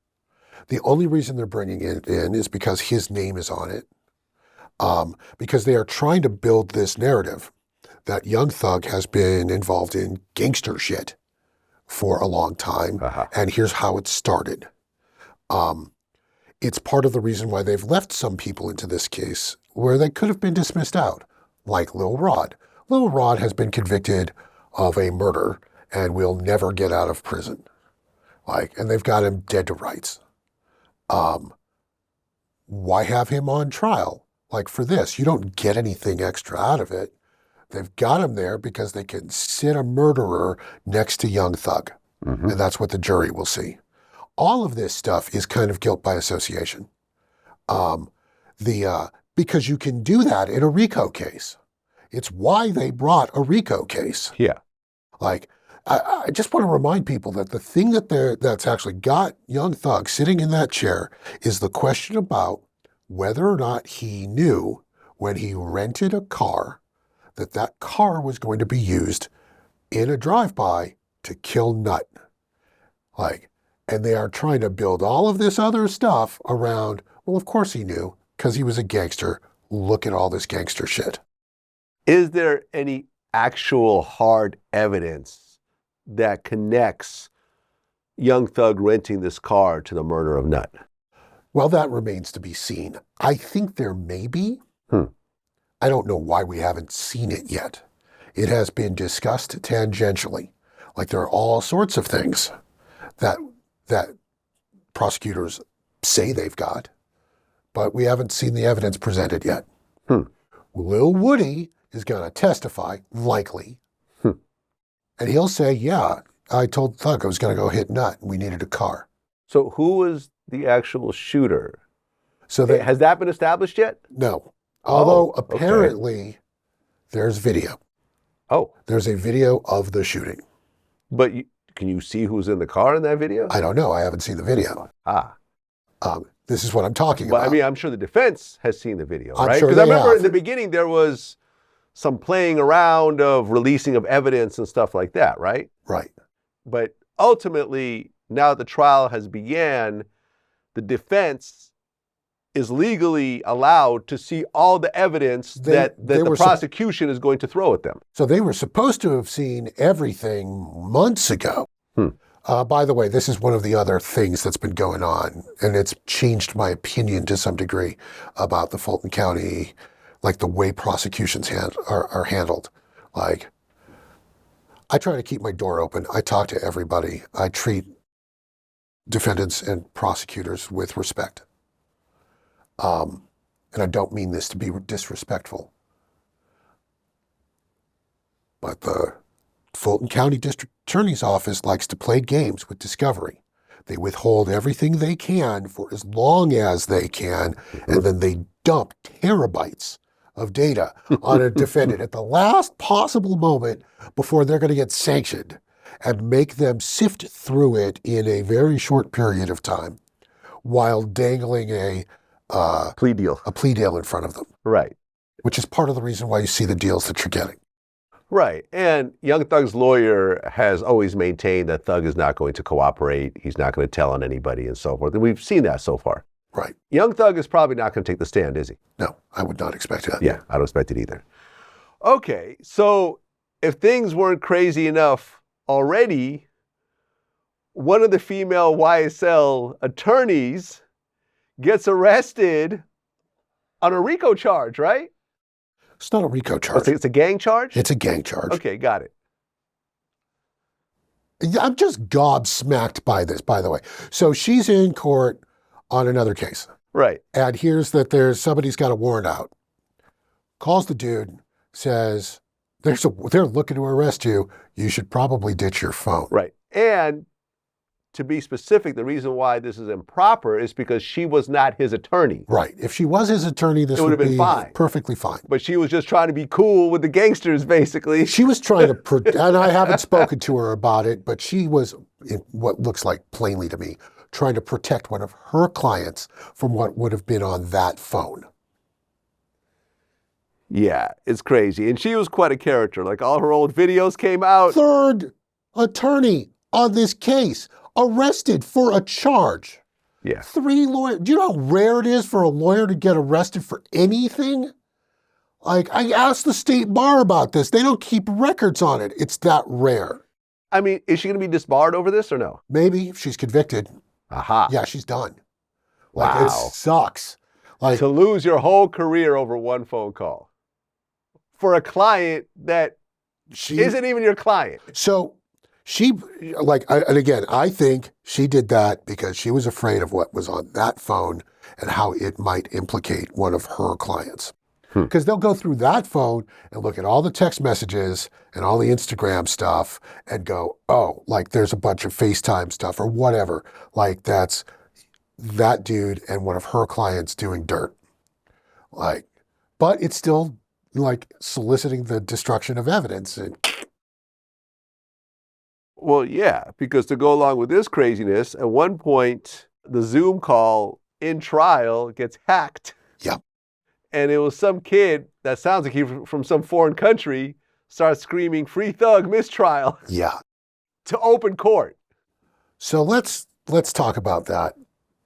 The only reason they're bringing it in is because his name is on it. Because they are trying to build this narrative that Young Thug has been involved in gangster shit for a long time. And here's how it started. It's part of the reason why they've left some people into this case where they could have been dismissed out, like Lil Rod. Lil Rod has been convicted of a murder and will never get out of prison. And they've got him dead to rights. Why have him on trial? For this, you don't get anything extra out of it. They've got him there because they can sit a murderer next to Young Thug. And that's what the jury will see. All of this stuff is kind of guilt by association. Because you can do that in a RICO case. It's why they brought a RICO case. Yeah. I just want to remind people that the thing that's actually got Young Thug sitting in that chair is the question about whether or not he knew when he rented a car that car was going to be used in a drive-by to kill Nut. And they are trying to build all of this other stuff around, well, of course he knew, because he was a gangster. Look at all this gangster shit. Is there any actual hard evidence that connects Young Thug renting this car to the murder of Nut? Well, that remains to be seen. I think there may be. I don't know why we haven't seen it yet. It has been discussed tangentially. There are all sorts of things that prosecutors say they've got, but we haven't seen the evidence presented yet. Lil Woody is going to testify, likely. And he'll say, yeah, I told Thug I was going to go hit Nut. And we needed a car. So who was the actual shooter? So Has that been established yet? No. Although okay. apparently there's video. Oh. There's a video of the shooting. But can you see who's in the car in that video? I don't know. I haven't seen the video. This is what I'm talking about. I mean, I'm sure the defense has seen the video, I'm right? sure Because I they remember have. in the beginning there was some playing around of releasing of evidence and stuff like that, right? Right. But ultimately, now that the trial has began, the defense is legally allowed to see all the evidence that the prosecution is going to throw at them. So they were supposed to have seen everything months ago. By the way, this is one of the other things that's been going on, and it's changed my opinion to some degree about the Fulton County, like the way prosecutions are handled. Like, I try to keep my door open. I talk to everybody. I treat defendants and prosecutors with respect. And I don't mean this to be disrespectful, but the Fulton County District Attorney's Office likes to play games with discovery. They withhold everything they can for as long as they can, and then they dump terabytes of data on a defendant at the last possible moment before they're going to get sanctioned, and make them sift through it in a very short period of time while dangling a plea deal in front of them. Right. Which is part of the reason why you see the deals that you're getting. Right. And Young Thug's lawyer has always maintained that Thug is not going to cooperate. He's not going to tell on anybody and so forth. And we've seen that so far. Right. Young Thug is probably not going to take the stand, is he? No, I would not expect that. Yeah, I don't expect it either. Okay, so if things weren't crazy enough already, one of the female YSL attorneys gets arrested on a RICO charge, right? It's not a RICO charge. It's a gang charge? It's a gang charge. Okay, got it. I'm just gobsmacked by this, by the way. So she's in court on another case. Right. And here's that somebody's got a warrant out. Calls the dude, says, they're looking to arrest you. You should probably ditch your phone. Right. And to be specific, the reason why this is improper is because she was not his attorney. Right. If she was his attorney, this would have been fine. Perfectly fine. But she was just trying to be cool with the gangsters, basically. She was trying to, and I haven't spoken to her about it, but she was, what looks like plainly to me, trying to protect one of her clients from what would have been on that phone. Yeah, it's crazy. And she was quite a character. Like, all her old videos came out. Third attorney on this case, arrested for a charge. Yeah. 3 lawyers. Do you know how rare it is for a lawyer to get arrested for anything? Like, I asked the state bar about this. They don't keep records on it. It's that rare. I mean, is she going to be disbarred over this or no? Maybe if she's convicted. Aha. Yeah, she's done. Like, wow. It sucks. Like, to lose your whole career over one phone call for a client that isn't even your client. So she, and again, I think she did that because she was afraid of what was on that phone and how it might implicate one of her clients. Because they'll go through that phone and look at all the text messages and all the Instagram stuff and go, oh, like there's a bunch of FaceTime stuff or whatever. Like that's that dude and one of her clients doing dirt. Like, but it's still like soliciting the destruction of evidence. And well, yeah, because to go along with this craziness, at one point, the Zoom call in trial gets hacked. Yeah. And it was some kid that sounds like he's from some foreign country starts screaming, "Free Thug, Mistrial." Yeah. To open court. So let's talk about that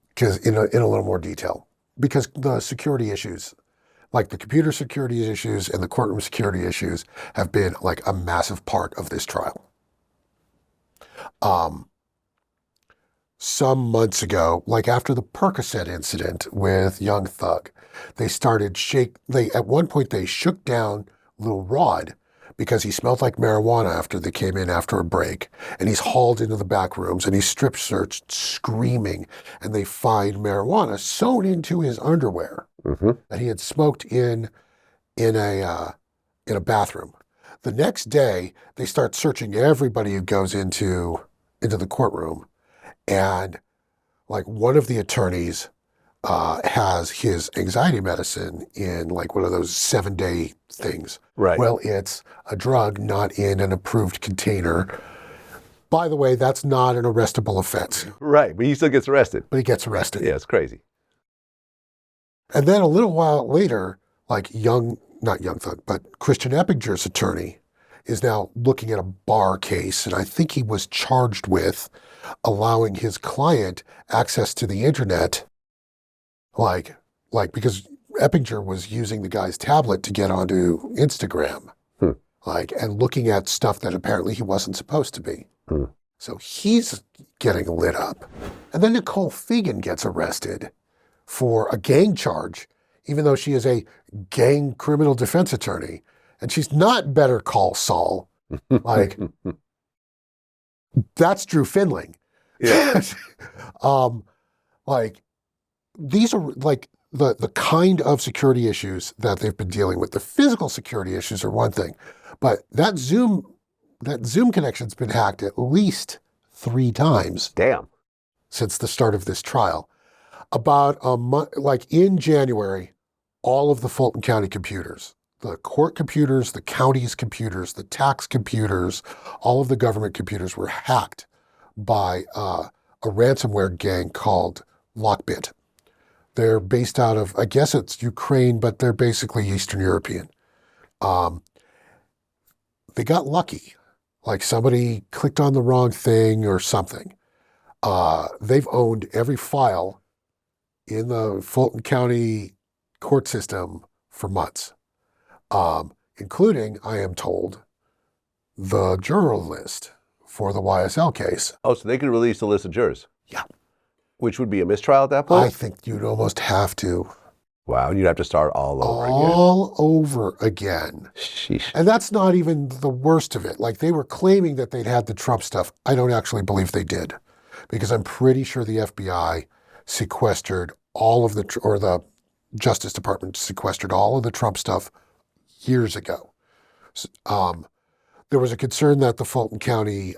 because in a little more detail, because the security issues, like the computer security issues and the courtroom security issues, have been like a massive part of this trial. Some months ago, like after the Percocet incident with Young Thug, at one point they shook down Lil Rod because he smelled like marijuana after they came in after a break, and he's hauled into the back rooms and he's strip searched screaming, and they find marijuana sewn into his underwear that he had smoked in a bathroom. The next day, they start searching everybody who goes into the courtroom, and like one of the attorneys has his anxiety medicine in like one of those 7-day things. Right. Well, it's a drug not in an approved container. By the way, that's not an arrestable offense. Right, but he still gets arrested. But he gets arrested. Yeah, it's crazy. And then a little while later, like not Young Thug, but Christian Eppinger's attorney is now looking at a bar case, and I think he was charged with allowing his client access to the internet, like because Eppinger was using the guy's tablet to get onto Instagram, and looking at stuff that apparently he wasn't supposed to be. So he's getting lit up. And then Nicole Fegan gets arrested for a gang charge, even though she is a gang criminal defense attorney. And she's not Better Call Saul. Like, that's Drew Finling. Yeah. These are like the kind of security issues that they've been dealing with. The physical security issues are one thing, but that Zoom connection's been hacked at least 3 times. Damn. Since the start of this trial. About a month, like in January, all of the Fulton County computers, the court computers, the county's computers, the tax computers, all of the government computers were hacked by a ransomware gang called Lockbit. They're based out of, I guess it's Ukraine, but they're basically Eastern European. They got lucky. Like somebody clicked on the wrong thing or something. They've owned every file in the Fulton County court system for months, including, I am told, the juror list for the YSL case. Oh, so they could release the list of jurors? Yeah. Which would be a mistrial at that point? I think you'd almost have to. Wow, and you'd have to start all over again. All over again. Sheesh. And that's not even the worst of it. Like, they were claiming that they'd had the Trump stuff. I don't actually believe they did, because I'm pretty sure the FBI sequestered all of the Justice Department sequestered all of the Trump stuff years ago. There was a concern that the Fulton County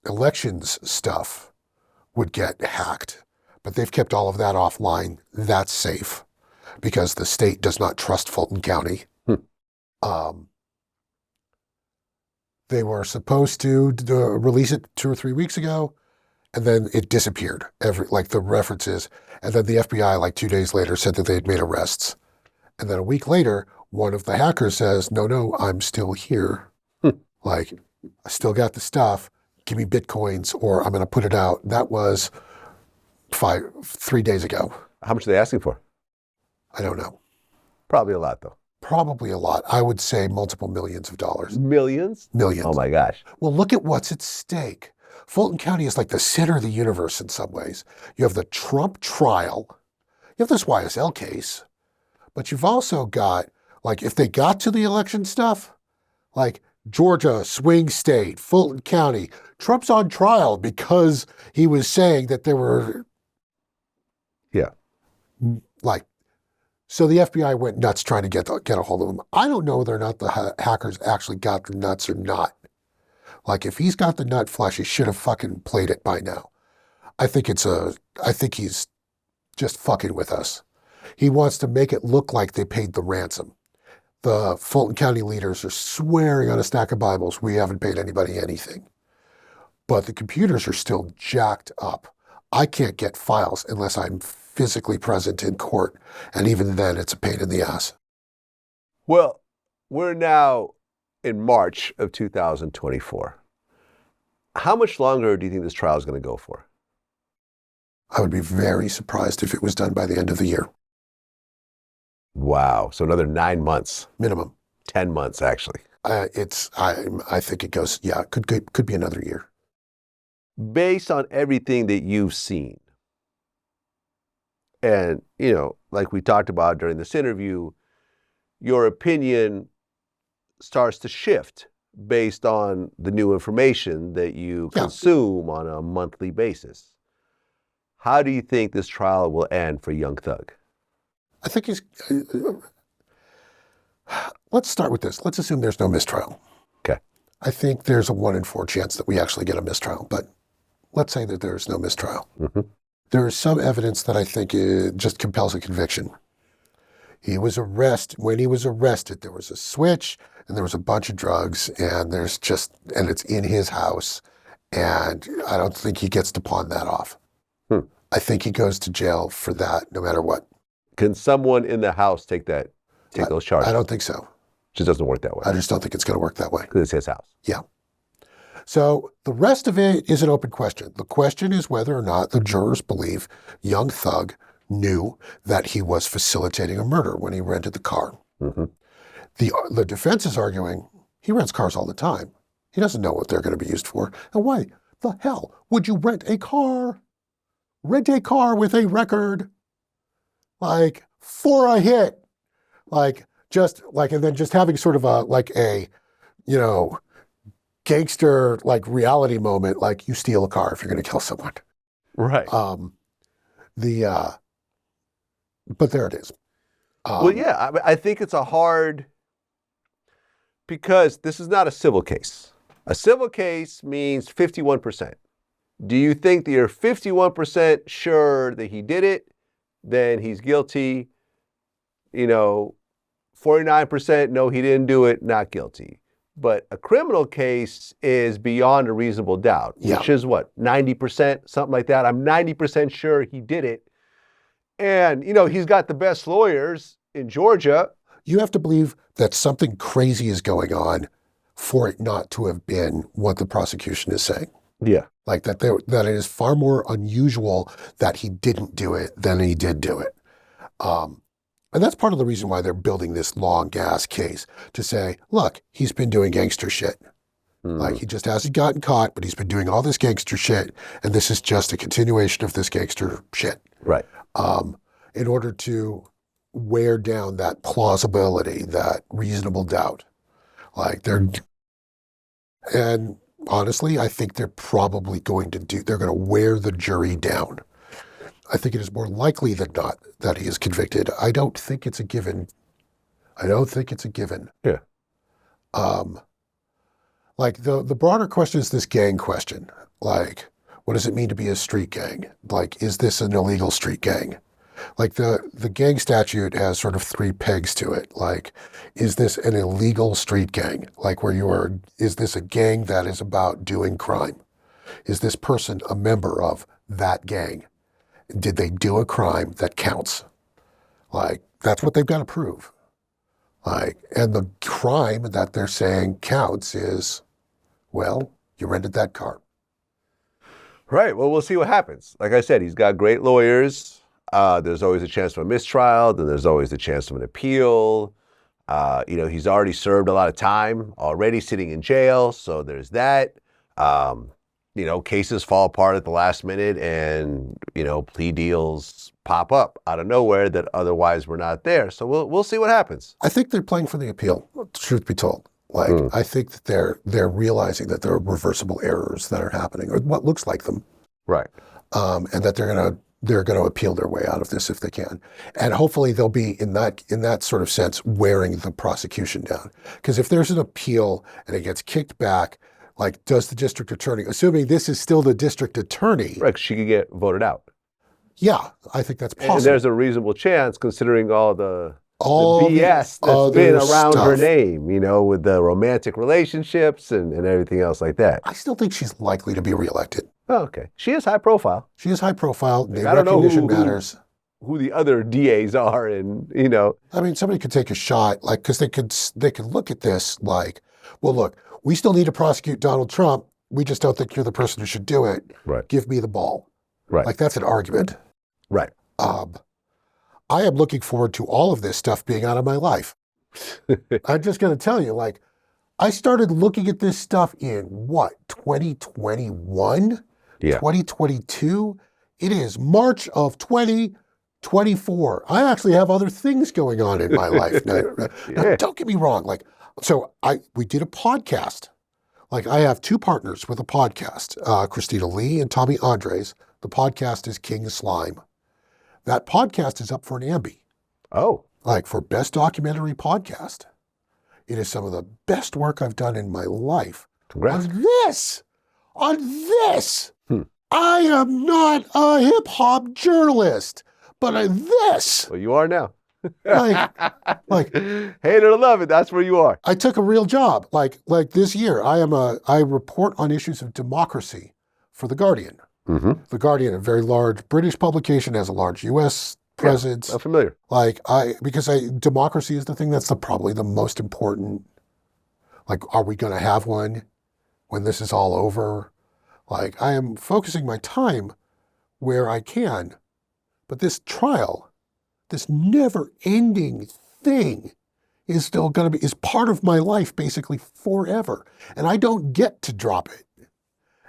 elections stuff would get hacked, but they've kept all of that offline. That's safe because the state does not trust Fulton County. They were supposed to release it 2 or 3 weeks ago, and then it disappeared, the references. And then the FBI, like 2 days later, said that they had made arrests. And then a week later, one of the hackers says, no, I'm still here. Like, I still got the stuff. Give me Bitcoins or I'm going to put it out. That was 3 days ago. How much are they asking for? I don't know. Probably a lot, though. Probably a lot. I would say multiple millions of dollars. Millions? Millions. Oh, my gosh. Well, look at what's at stake. Fulton County is like the center of the universe in some ways. You have the Trump trial. You have this YSL case. But you've also got, like, if they got to the election stuff, like Georgia, swing state, Fulton County, Trump's on trial because he was saying that there were... Yeah. Like, so the FBI went nuts trying to get a hold of him. I don't know whether or not the hackers actually got the nuts or not. Like, if he's got the nut flush, he should have fucking played it by now. I think he's just fucking with us. He wants to make it look like they paid the ransom. The Fulton County leaders are swearing on a stack of Bibles, we haven't paid anybody anything. But the computers are still jacked up. I can't get files unless I'm physically present in court. And even then, it's a pain in the ass. Well, we're now in March of 2024. How much longer do you think this trial is going to go for? I would be very surprised if it was done by the end of the year. Wow. So another 9 months. Minimum. 10 months, actually. I think it goes, yeah, could be another year. Based on everything that you've seen, and, like we talked about during this interview, your opinion starts to shift based on the new information that you consume on a monthly basis. How do you think this trial will end for Young Thug? I think let's start with this. Let's assume there's no mistrial. I think there's a 1 in 4 chance that we actually get a mistrial, but let's say that there's no mistrial. Mm-hmm. There is some evidence that I think just compels a conviction. When he was arrested, there was a switch and there was a bunch of drugs and it's in his house. And I don't think he gets to pawn that off. I think he goes to jail for that no matter what. Can someone in the house take those charges? I don't think so. Just doesn't work that way. I just don't think it's going to work that way. Because it's his house. Yeah. So the rest of it is an open question. The question is whether or not the jurors believe young Thug knew that he was facilitating a murder when he rented the car. Mm-hmm. The defense is arguing he rents cars all the time. He doesn't know what they're going to be used for. And why the hell would you rent a car? Rent a car with a record, like, for a hit. And then just having sort of a gangster, reality moment, like you steal a car if you're going to kill someone. Right. But there it is. Well, yeah, I think it's because this is not a civil case. A civil case means 51%. Do you think that you're 51% sure that he did it? Then he's guilty. 49%, no, he didn't do it, not guilty. But a criminal case is beyond a reasonable doubt, which is what, 90%, something like that. I'm 90% sure he did it. And, he's got the best lawyers in Georgia. You have to believe that something crazy is going on for it not to have been what the prosecution is saying. Yeah. Like that it is far more unusual that he didn't do it than he did do it. And that's part of the reason why they're building this long gas case to say, look, he's been doing gangster shit. Like he just hasn't gotten caught, but he's been doing all this gangster shit. And this is just a continuation of this gangster shit. Right. In order to wear down that plausibility, that reasonable doubt. And honestly, I think they're probably they're going to wear the jury down. I think it is more likely than not that he is convicted. I don't think it's a given. Yeah. The broader question is this gang question. Like, what does it mean to be a street gang? Like, is this an illegal street gang? Like the gang statute has sort of 3 pegs to it. Like, is this an illegal street gang? Like is this a gang that is about doing crime? Is this person a member of that gang? Did they do a crime that counts? Like, that's what they've got to prove. And the crime that they're saying counts is, well, you rented that car. Right. Well, we'll see what happens. Like I said, he's got great lawyers. There's always a chance for a mistrial. Then there's always the chance of an appeal. He's already served a lot of time already sitting in jail. So there's that. Cases fall apart at the last minute and, plea deals pop up out of nowhere that otherwise were not there. So we'll see what happens. I think they're playing for the appeal, truth be told. I think that they're realizing that there are reversible errors that are happening, or what looks like them. Right. And that they're going to appeal their way out of this if they can. And hopefully they'll be in that sort of sense wearing the prosecution down. Because if there's an appeal and it gets kicked back, like, does the district attorney, assuming this is still the district attorney. Right, she could get voted out. Yeah, I think that's possible. And there's a reasonable chance considering all the BS that's been around her name, with the romantic relationships and everything else like that. I still think she's likely to be reelected. Oh, okay. She is high profile. She is high profile. Name I don't recognition know matters. Who the other DAs are, and I mean, somebody could take a shot, like, because they could look at this like, well, look, we still need to prosecute Donald Trump. We just don't think you're the person who should do it. Right. Give me the ball. Right. Like, that's an argument. Right. I am looking forward to all of this stuff being out of my life. I'm just going to tell you, like, I started looking at this stuff in 2021? Yeah. 2022? It is March of 2024. I actually have other things going on in my life. Now, don't get me wrong. Like, so we did a podcast. Like, I have 2 partners with a podcast, Christina Lee and Tommy Andres. The podcast is King Slime. That podcast is up for an Ambie. Oh. Like, for Best Documentary Podcast. It is some of the best work I've done in my life Congrats. On this, I am not a hip hop journalist, but on this, Well, you are now. like, hate it or love it, that's where you are. I took a real job. Like this year, I report on issues of democracy for The Guardian. Mm-hmm. The Guardian, a very large British publication, has a large U.S. presence. I'm familiar. Because democracy is the thing that's probably the most important. Like, are we going to have one when this is all over? Like, I am focusing my time where I can, but this trial, this never-ending thing, is still going to be is part of my life basically forever, and I don't get to drop it.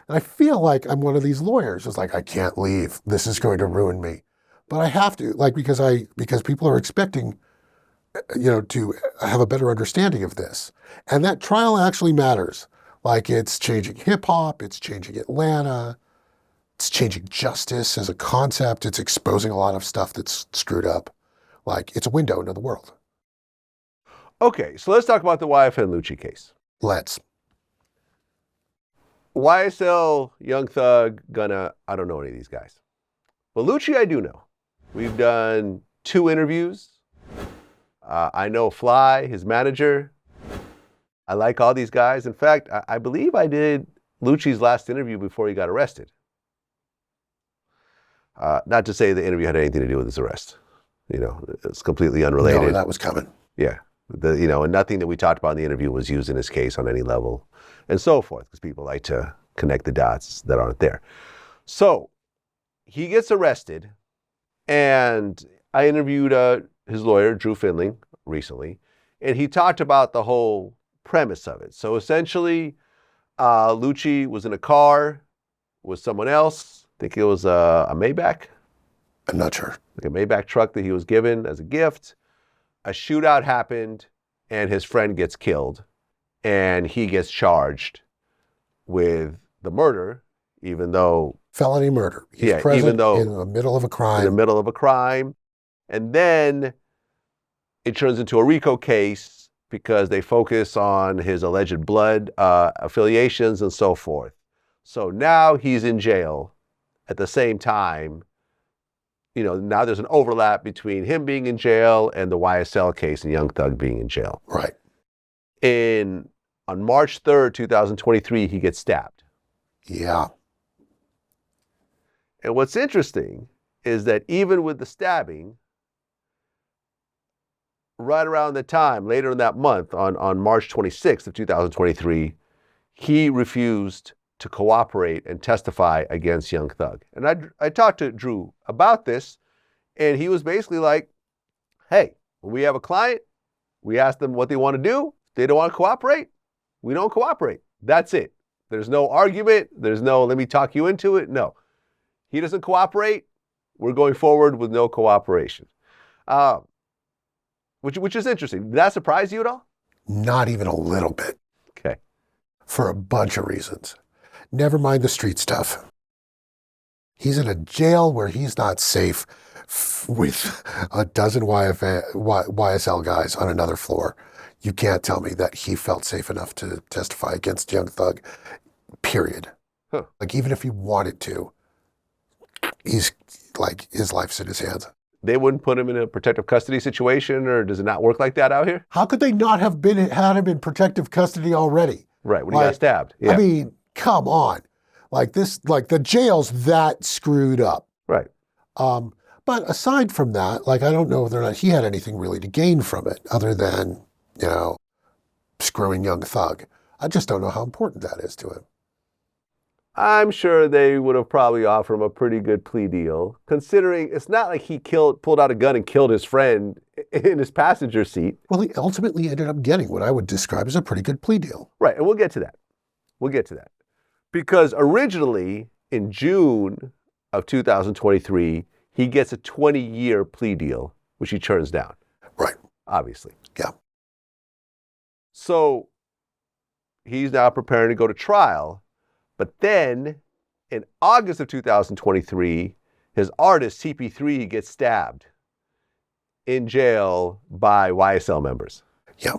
And I feel like I'm one of these lawyers. It's like, I can't leave. This is going to ruin me. But I have to, because people are expecting, to have a better understanding of this. And that trial actually matters. Like, it's changing hip hop, it's changing Atlanta, it's changing justice as a concept, it's exposing a lot of stuff that's screwed up. Like, it's a window into the world. Okay, so let's talk about the YFN Lucci case. Let's. YSL, Young Thug, Gunna, I don't know any of these guys. But Lucci, I do know. We've done 2 interviews. I know Fly, his manager. I like all these guys. In fact, I believe I did Lucci's last interview before he got arrested. Not to say the interview had anything to do with his arrest. It's completely unrelated. No, that was coming. Yeah. And nothing that we talked about in the interview was used in his case on any level, and so forth, because people like to connect the dots that aren't there. So he gets arrested, and I interviewed his lawyer, Drew Findling, recently, and he talked about the whole premise of it. So essentially, Lucci was in a car with someone else. I think it was a Maybach. I'm not sure. Like a Maybach truck that he was given as a gift. A shootout happened, and his friend gets killed, and he gets charged with the murder, even though... Felony murder. He's present even though in the middle of a crime. In the middle of a crime. And then it turns into a RICO case because they focus on his alleged blood affiliations and so forth. So now he's in jail at the same time. Now there's an overlap between him being in jail and the YSL case and Young Thug being in jail. Right. On March 3rd, 2023, he gets stabbed. Yeah. And what's interesting is that even with the stabbing, right around the time, later in that month, on March 26th of 2023, he refused to cooperate and testify against Young Thug. And I talked to Drew about this, and he was basically like, hey, when we have a client, we ask them what they want to do. If they don't want to cooperate, we don't cooperate. That's it. There's no argument. There's no, let me talk you into it. No. He doesn't cooperate. We're going forward with no cooperation. Which is interesting. Did that surprise you at all? Not even a little bit. Okay. For a bunch of reasons. Never mind the street stuff. He's in a jail where he's not safe with a dozen YSL guys on another floor. You can't tell me that he felt safe enough to testify against Young Thug, period. Huh. Like, even if he wanted to, he's like, his life's in his hands. They wouldn't put him in a protective custody situation, or does it not work like that out here? How could they not have had him in protective custody already? Right, when he got stabbed. Yeah. I mean, come on. Like the jail's that screwed up. Right. But aside from that, I don't know whether or not he had anything really to gain from it other than, screwing Young Thug. I just don't know how important that is to him. I'm sure they would have probably offered him a pretty good plea deal, considering it's not like he pulled out a gun and killed his friend in his passenger seat. Well, he ultimately ended up getting what I would describe as a pretty good plea deal. Right, and we'll get to that. Because originally, in June of 2023, he gets a 20-year plea deal, which he turns down. Right. Obviously. Yeah. So he's now preparing to go to trial. But then, in August of 2023, his artist, CP3, gets stabbed in jail by YSL members. Yeah.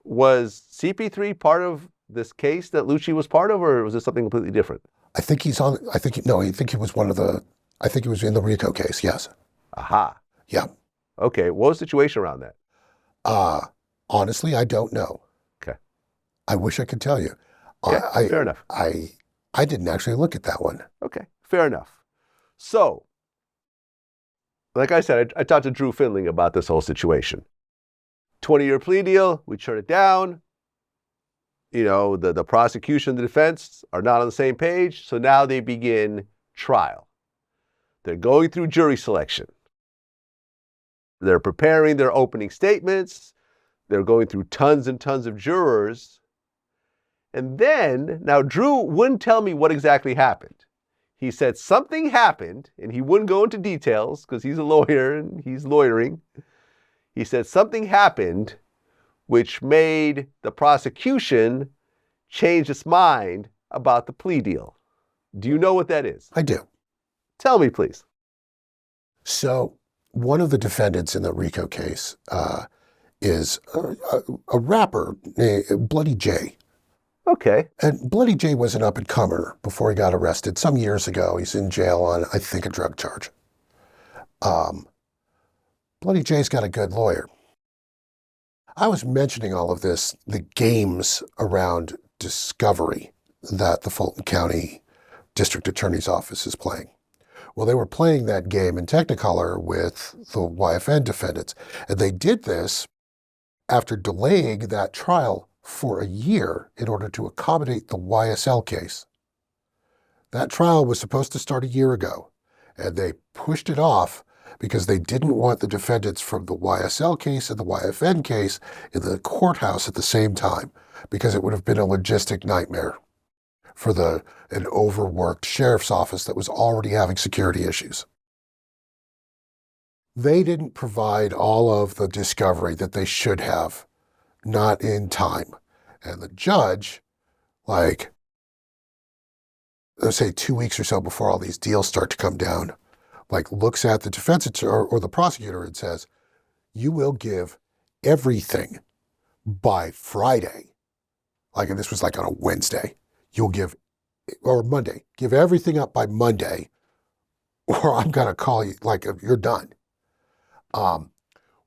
Was CP3 part of this case that Lucci was part of, or was this something completely different? I think he was one of the, I think he was in the RICO case, yes. Aha. Yeah. Okay, what was the situation around that? Honestly, I don't know. Okay. I wish I could tell you. Yeah, fair enough. I didn't actually look at that one. Okay, fair enough. So, like I said, I talked to Drew Findling about this whole situation. 20-year plea deal, we turn it down. You know, the prosecution and the defense are not on the same page, so now they begin trial. They're going through jury selection. They're preparing their opening statements. They're going through tons and tons of jurors. And then, now Drew wouldn't tell me what exactly happened. He said something happened, and he wouldn't go into details because he's a lawyer and he's lawyering. He said something happened which made the prosecution change its mind about the plea deal. Do you know what that is? I do. Tell me, please. So one of the defendants in the RICO case is a rapper named Bloody J. Okay. And Bloody J was an up-and-comer before he got arrested some years ago. He's in jail on, I think, a drug charge. Bloody J's got a good lawyer. I was mentioning all of this, the games around discovery that the Fulton County District Attorney's Office is playing. Well, they were playing that game in Technicolor with the YFN defendants. And they did this after delaying that trial for a year in order to accommodate the YSL case. That trial was supposed to start a year ago, and they pushed it off because they didn't want the defendants from the YSL case and the YFN case in the courthouse at the same time, because it would have been a logistic nightmare for an overworked sheriff's office that was already having security issues. They didn't provide all of the discovery that they should have, not in time. And the judge, like, let's say 2 weeks or so before all these deals start to come down, like looks at the defense attorney or the prosecutor and says, you will give everything by Friday. Like, and this was like on a Wednesday. You'll give, or Monday, give everything up by Monday, or I'm going to call you, like, you're done.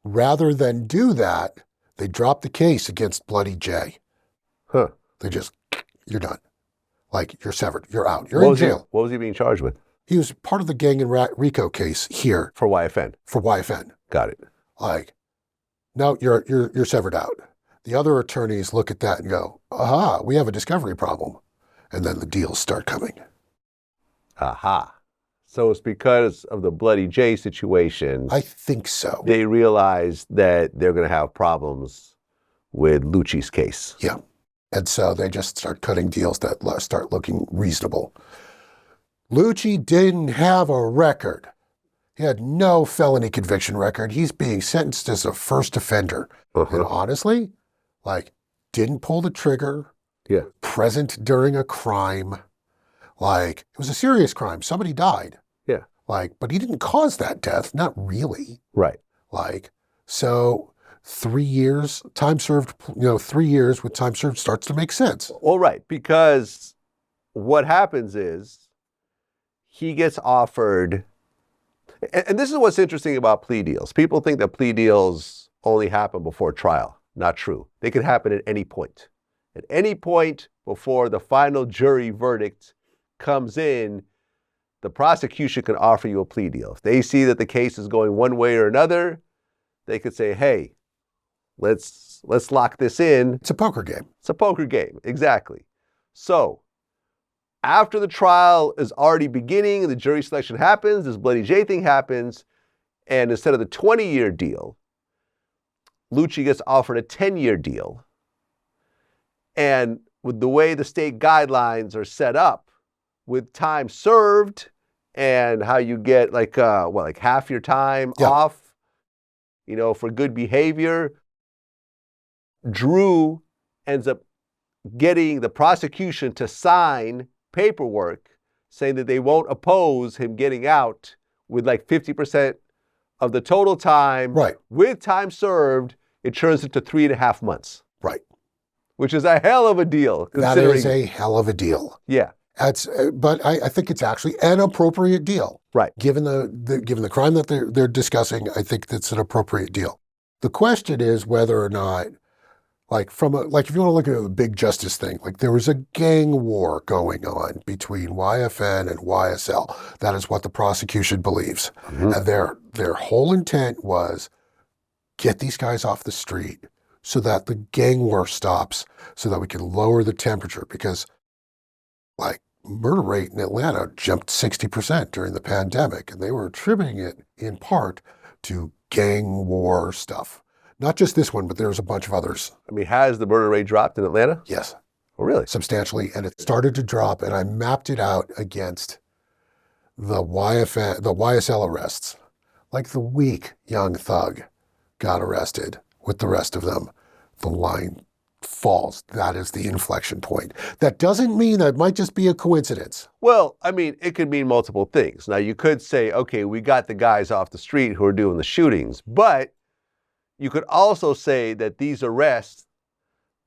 Rather than do that, they dropped the case against Bloody J. Huh. They just, you're done. Like, you're severed. You're out. You're in jail. What was he being charged with? He was part of the gang and RICO case here. For YFN. For YFN. Got it. Like, no, you're severed out. The other attorneys look at that and go, aha, we have a discovery problem. And then the deals start coming. Aha. So it's because of the Bloody J situation. I think so. They realized that they're going to have problems with Lucci's case. Yeah. And so they just start cutting deals that start looking reasonable. Lucci didn't have a record. He had no felony conviction record. He's being sentenced as a first offender. And honestly, like, didn't pull the trigger. Yeah. Present during a crime. Like, it was a serious crime. Somebody died. Yeah. Like, but he didn't cause that death. Not really. Right. Like, so 3 years, time served, 3 years with time served starts to make sense. Well, right. Because what happens is he gets offered, and this is what's interesting about plea deals. People think that plea deals only happen before trial. Not true. They could happen at any point. At any point before the final jury verdict comes in, the prosecution can offer you a plea deal. If they see that the case is going one way or another, they could say, hey, let's lock this in. It's a poker game. It's a poker game, exactly. So after the trial is already beginning and the jury selection happens, this Bloody J thing happens, and instead of the 20-year deal, Lucci gets offered a 10-year deal. And with the way the state guidelines are set up, with time served and how you get like half your time off, for good behavior, Drew ends up getting the prosecution to sign paperwork saying that they won't oppose him getting out with like 50% of the total time. Right. With time served, it turns into 3.5 months. Right. which is a hell of a deal. That is a hell of a deal. Yeah. But I think it's actually an appropriate deal. Right. Given the crime that they're discussing, I think that's an appropriate deal. The question is whether or not, if you want to look at the big justice thing, there was a gang war going on between YFN and YSL. That is what the prosecution believes. Mm-hmm. And their whole intent was get these guys off the street so that the gang war stops, so that we can lower the temperature, because murder rate in Atlanta jumped 60% during the pandemic, and they were attributing it in part to gang war stuff. Not just this one, but there's a bunch of others. I mean, has the murder rate dropped in Atlanta? Yes. Oh, really? Substantially, and it started to drop, and I mapped it out against the YSL arrests. The week Young Thug got arrested with the rest of them, the line falls. That is the inflection point. That doesn't mean that it might just be a coincidence. Well, I mean, it could mean multiple things. Now, you could say, okay, we got the guys off the street who are doing the shootings, but you could also say that these arrests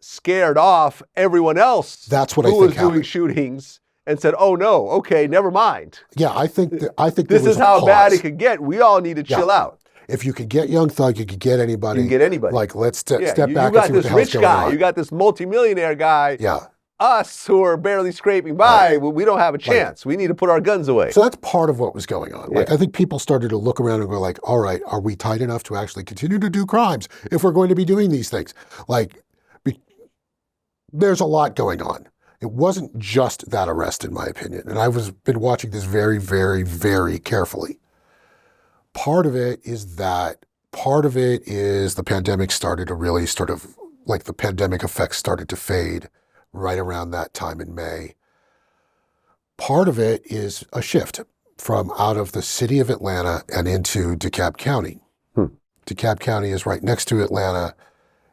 scared off everyone else. That's what I think who was happened. Doing shootings and said, "Oh no, okay, never mind." Yeah, I think this is how bad it could get. We all need to chill out. If you could get Young Thug, you could get anybody. You can get anybody. Let's step back you and got see what this the hell's rich going guy. on. You got this multimillionaire guy. Yeah. Us who are barely scraping by, we don't have a chance. We need to put our guns away. So that's part of what was going on. Yeah. I think people started to look around and go all right, are we tight enough to actually continue to do crimes if we're going to be doing these things? There's a lot going on. It wasn't just that arrest, in my opinion. And I've been watching this very, very, very carefully. Part of it is the pandemic started to really the pandemic effects started to fade right around that time in May. Part of it is a shift from out of the city of Atlanta and into DeKalb County. DeKalb County is right next to Atlanta.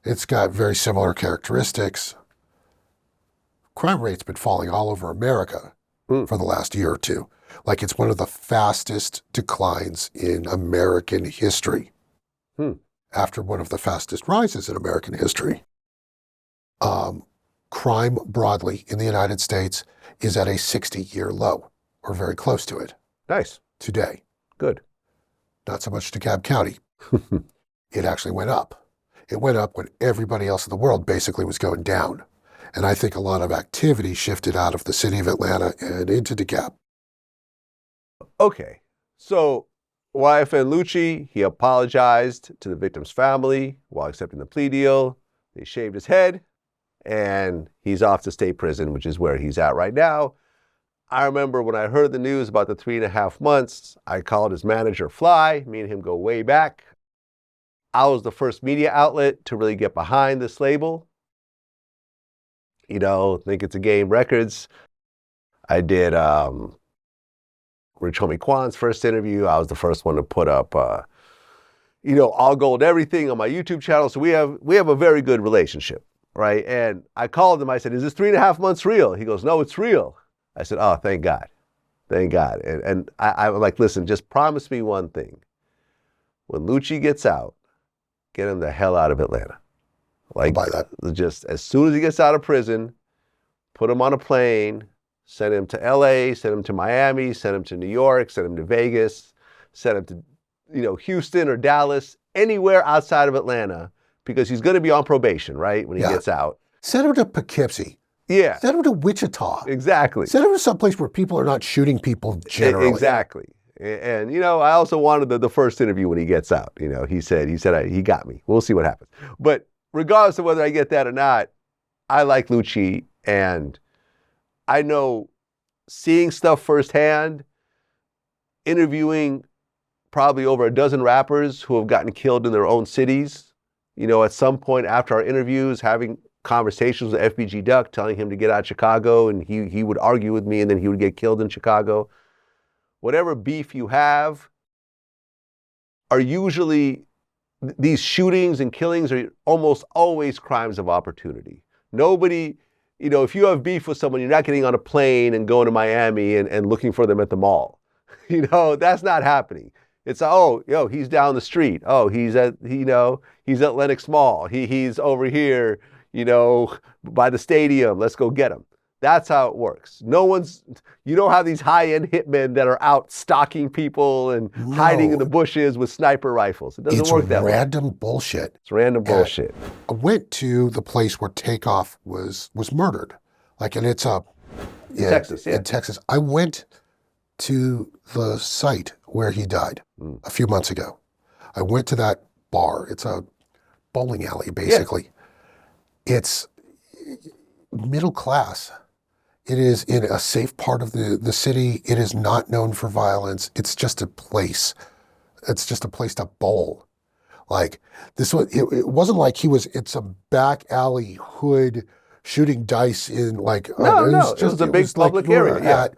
It's got very similar characteristics. Crime rate's been falling all over America for the last year or two. It's one of the fastest declines in American history. After one of the fastest rises in American history. Crime broadly in the United States is at a 60-year low, or very close to it. Nice. Today. Good. Not so much DeKalb County. It actually went up. It went up when everybody else in the world basically was going down. And I think a lot of activity shifted out of the city of Atlanta and into DeKalb. Okay. So YFN Lucci, he apologized to the victim's family while accepting the plea deal. They shaved his head, and he's off to state prison, which is where he's at right now. I remember when I heard the news about the 3.5 months, I called his manager, Fly. Me and him go way back. I was the first media outlet to really get behind this label. Think It's a Game Records. I did Rich Homie Quan's first interview. I was the first one to put up, All Gold Everything on my YouTube channel. So we have a very good relationship, right? And I called him. I said, "Is this 3.5 months real?" He goes, "No, it's real." I said, "Oh, thank God. Thank God." And I'm like, "Listen, just promise me one thing. When Lucci gets out, get him the hell out of Atlanta. I'll buy that. Just as soon as he gets out of prison, put him on a plane, send him to LA, send him to Miami, send him to New York, send him to Vegas, send him to, Houston or Dallas, anywhere outside of Atlanta, because he's going to be on probation, right, when he gets out. Send him to Poughkeepsie. Yeah. Send him to Wichita. Exactly. Send him to someplace where people are not shooting people generally. Exactly. And I also wanted the first interview when he gets out. He said he got me. We'll see what happens. But regardless of whether I get that or not, I like Lucci, and I know seeing stuff firsthand, interviewing probably over a dozen rappers who have gotten killed in their own cities, at some point after our interviews, having conversations with FBG Duck, telling him to get out of Chicago, and he would argue with me, and then he would get killed in Chicago. Whatever beef you have are usually, these shootings and killings are almost always crimes of opportunity. Nobody, if you have beef with someone, you're not getting on a plane and going to Miami and looking for them at the mall. That's not happening. It's, he's down the street. Oh, he's at Lenox Mall. He's over here, by the stadium. Let's go get them. That's how it works. You don't have these high-end hitmen that are out stalking people and hiding in the bushes with sniper rifles. It doesn't work that way. It's random bullshit. It's random bullshit. I went to the place where Takeoff was murdered. And it's in Texas, yeah. In Texas. I went to the site where he died a few months ago. I went to that bar. It's a bowling alley, basically. Yeah. It's middle class. It is in a safe part of the city. It is not known for violence. It's just a place. It's just a place to bowl. This was, it wasn't like it's a back alley hood shooting dice in no, it was a big public area. Yeah. At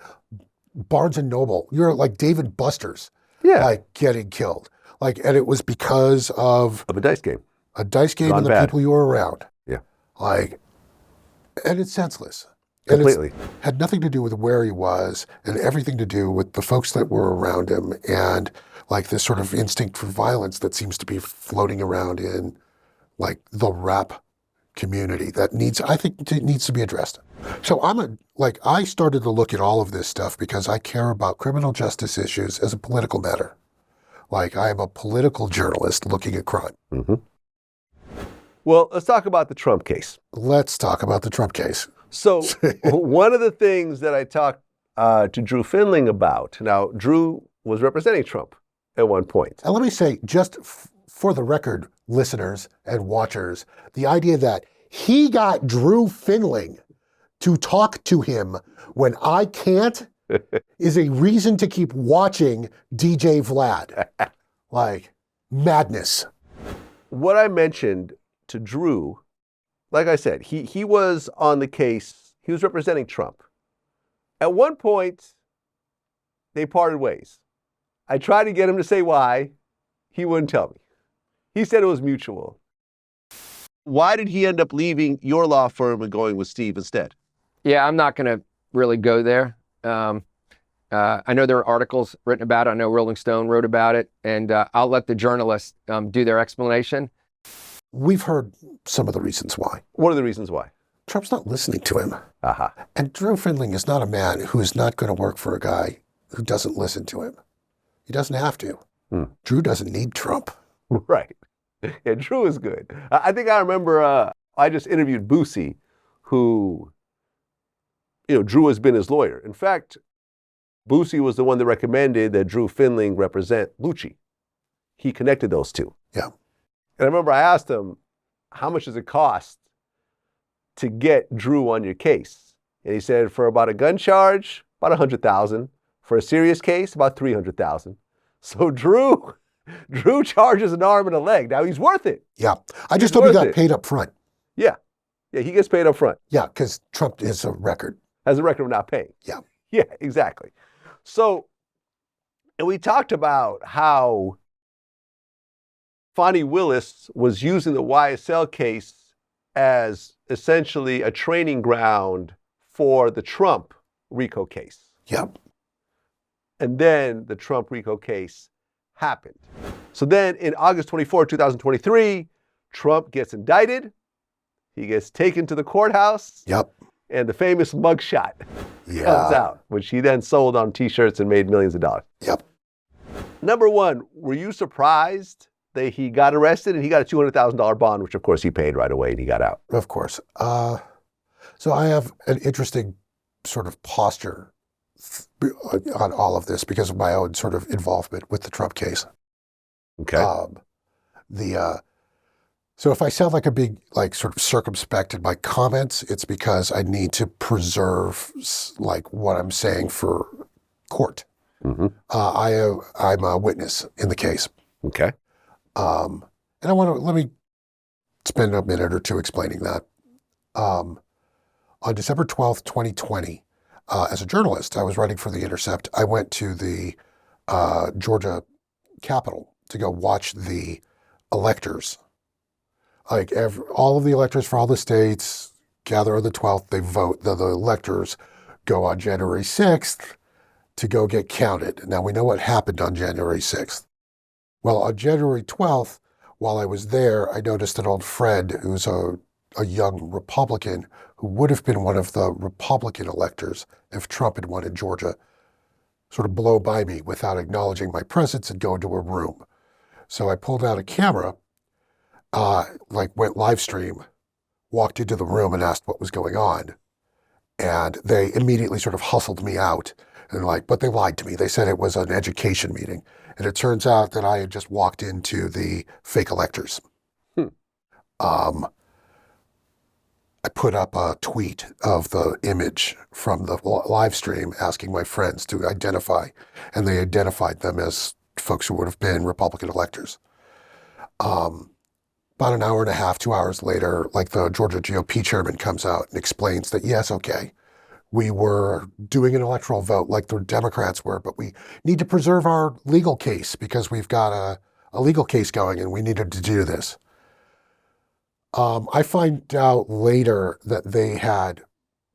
Barnes and Noble. You're like David Buster's. Yeah. Getting killed. And it was because of a dice game. A dice game and the people you were around. Yeah. And it's senseless. Completely. And it had nothing to do with where he was and everything to do with the folks that were around him and this sort of instinct for violence that seems to be floating around in the rap community that needs to be addressed. So I started to look at all of this stuff because I care about criminal justice issues as a political matter. I am a political journalist looking at crime. Mm-hmm. Well, let's talk about the Trump case. Let's talk about the Trump case. So one of the things that I talked to Drew Finling about, now Drew was representing Trump at one point. And let me say, just for the record, listeners and watchers, the idea that he got Drew Finling to talk to him when I can't is a reason to keep watching DJ Vlad. Madness. What I mentioned to Drew, like I said, he was on the case. He was representing Trump. At one point, they parted ways. I tried to get him to say why. He wouldn't tell me. He said it was mutual. Why did he end up leaving your law firm and going with Steve instead? Yeah, I'm not going to really go there. I know there are articles written about it. I know Rolling Stone wrote about it, and I'll let the journalists do their explanation. We've heard some of the reasons why. What are the reasons why? Trump's not listening to him. Uh-huh. And Drew Finling is not a man who is not going to work for a guy who doesn't listen to him. He doesn't have to. Drew doesn't need Trump. Right. Yeah, Drew is good. I think I remember I just interviewed Boosie, who, Drew has been his lawyer. In fact, Boosie was the one that recommended that Drew Finling represent Lucci. He connected those two. Yeah. And I remember I asked him, how much does it cost to get Drew on your case? And he said, for about a gun charge, about $100,000. For a serious case, about $300,000. So Drew charges an arm and a leg. Now he's worth it. Yeah. I just hope he got paid up front. Yeah. Yeah, he gets paid up front. Yeah, because Trump has a record. Has a record of not paying. Yeah. Yeah, exactly. So, and we talked about how Fani Willis was using the YSL case as essentially a training ground for the Trump RICO case. Yep. And then the Trump RICO case happened. So then in August 24, 2023, Trump gets indicted. He gets taken to the courthouse. Yep. And the famous mugshot comes out, which he then sold on T-shirts and made millions of dollars. Yep. Number one, were you surprised that he got arrested and he got a $200,000 bond, which of course he paid right away and he got out? Of course. So I have an interesting sort of posture on all of this because of my own sort of involvement with the Trump case. Okay. So if I sound like a big, sort of circumspect in my comments, it's because I need to preserve, what I'm saying for court. Mm-hmm. I'm a witness in the case. Okay. And let me spend a minute or two explaining that. On December 12th, 2020, as a journalist, I was writing for The Intercept. I went to the Georgia Capitol to go watch the electors. All of the electors for all the states gather on the 12th, they vote. The electors go on January 6th to go get counted. Now we know what happened on January 6th. Well, on January 12th, while I was there, I noticed an old friend who's a a young Republican who would have been one of the Republican electors if Trump had won in Georgia sort of blow by me without acknowledging my presence and go into a room. So I pulled out a camera, went live stream, walked into the room and asked what was going on. And they immediately sort of hustled me out and but they lied to me. They said it was an education meeting. And it turns out that I had just walked into the fake electors. I put up a tweet of the image from the live stream asking my friends to identify, and they identified them as folks who would have been Republican electors. About an hour and a half, 2 hours later, the Georgia GOP chairman comes out and explains that, yes, okay, we were doing an electoral vote like the Democrats were, but we need to preserve our legal case because we've got a legal case going and we needed to do this. I find out later that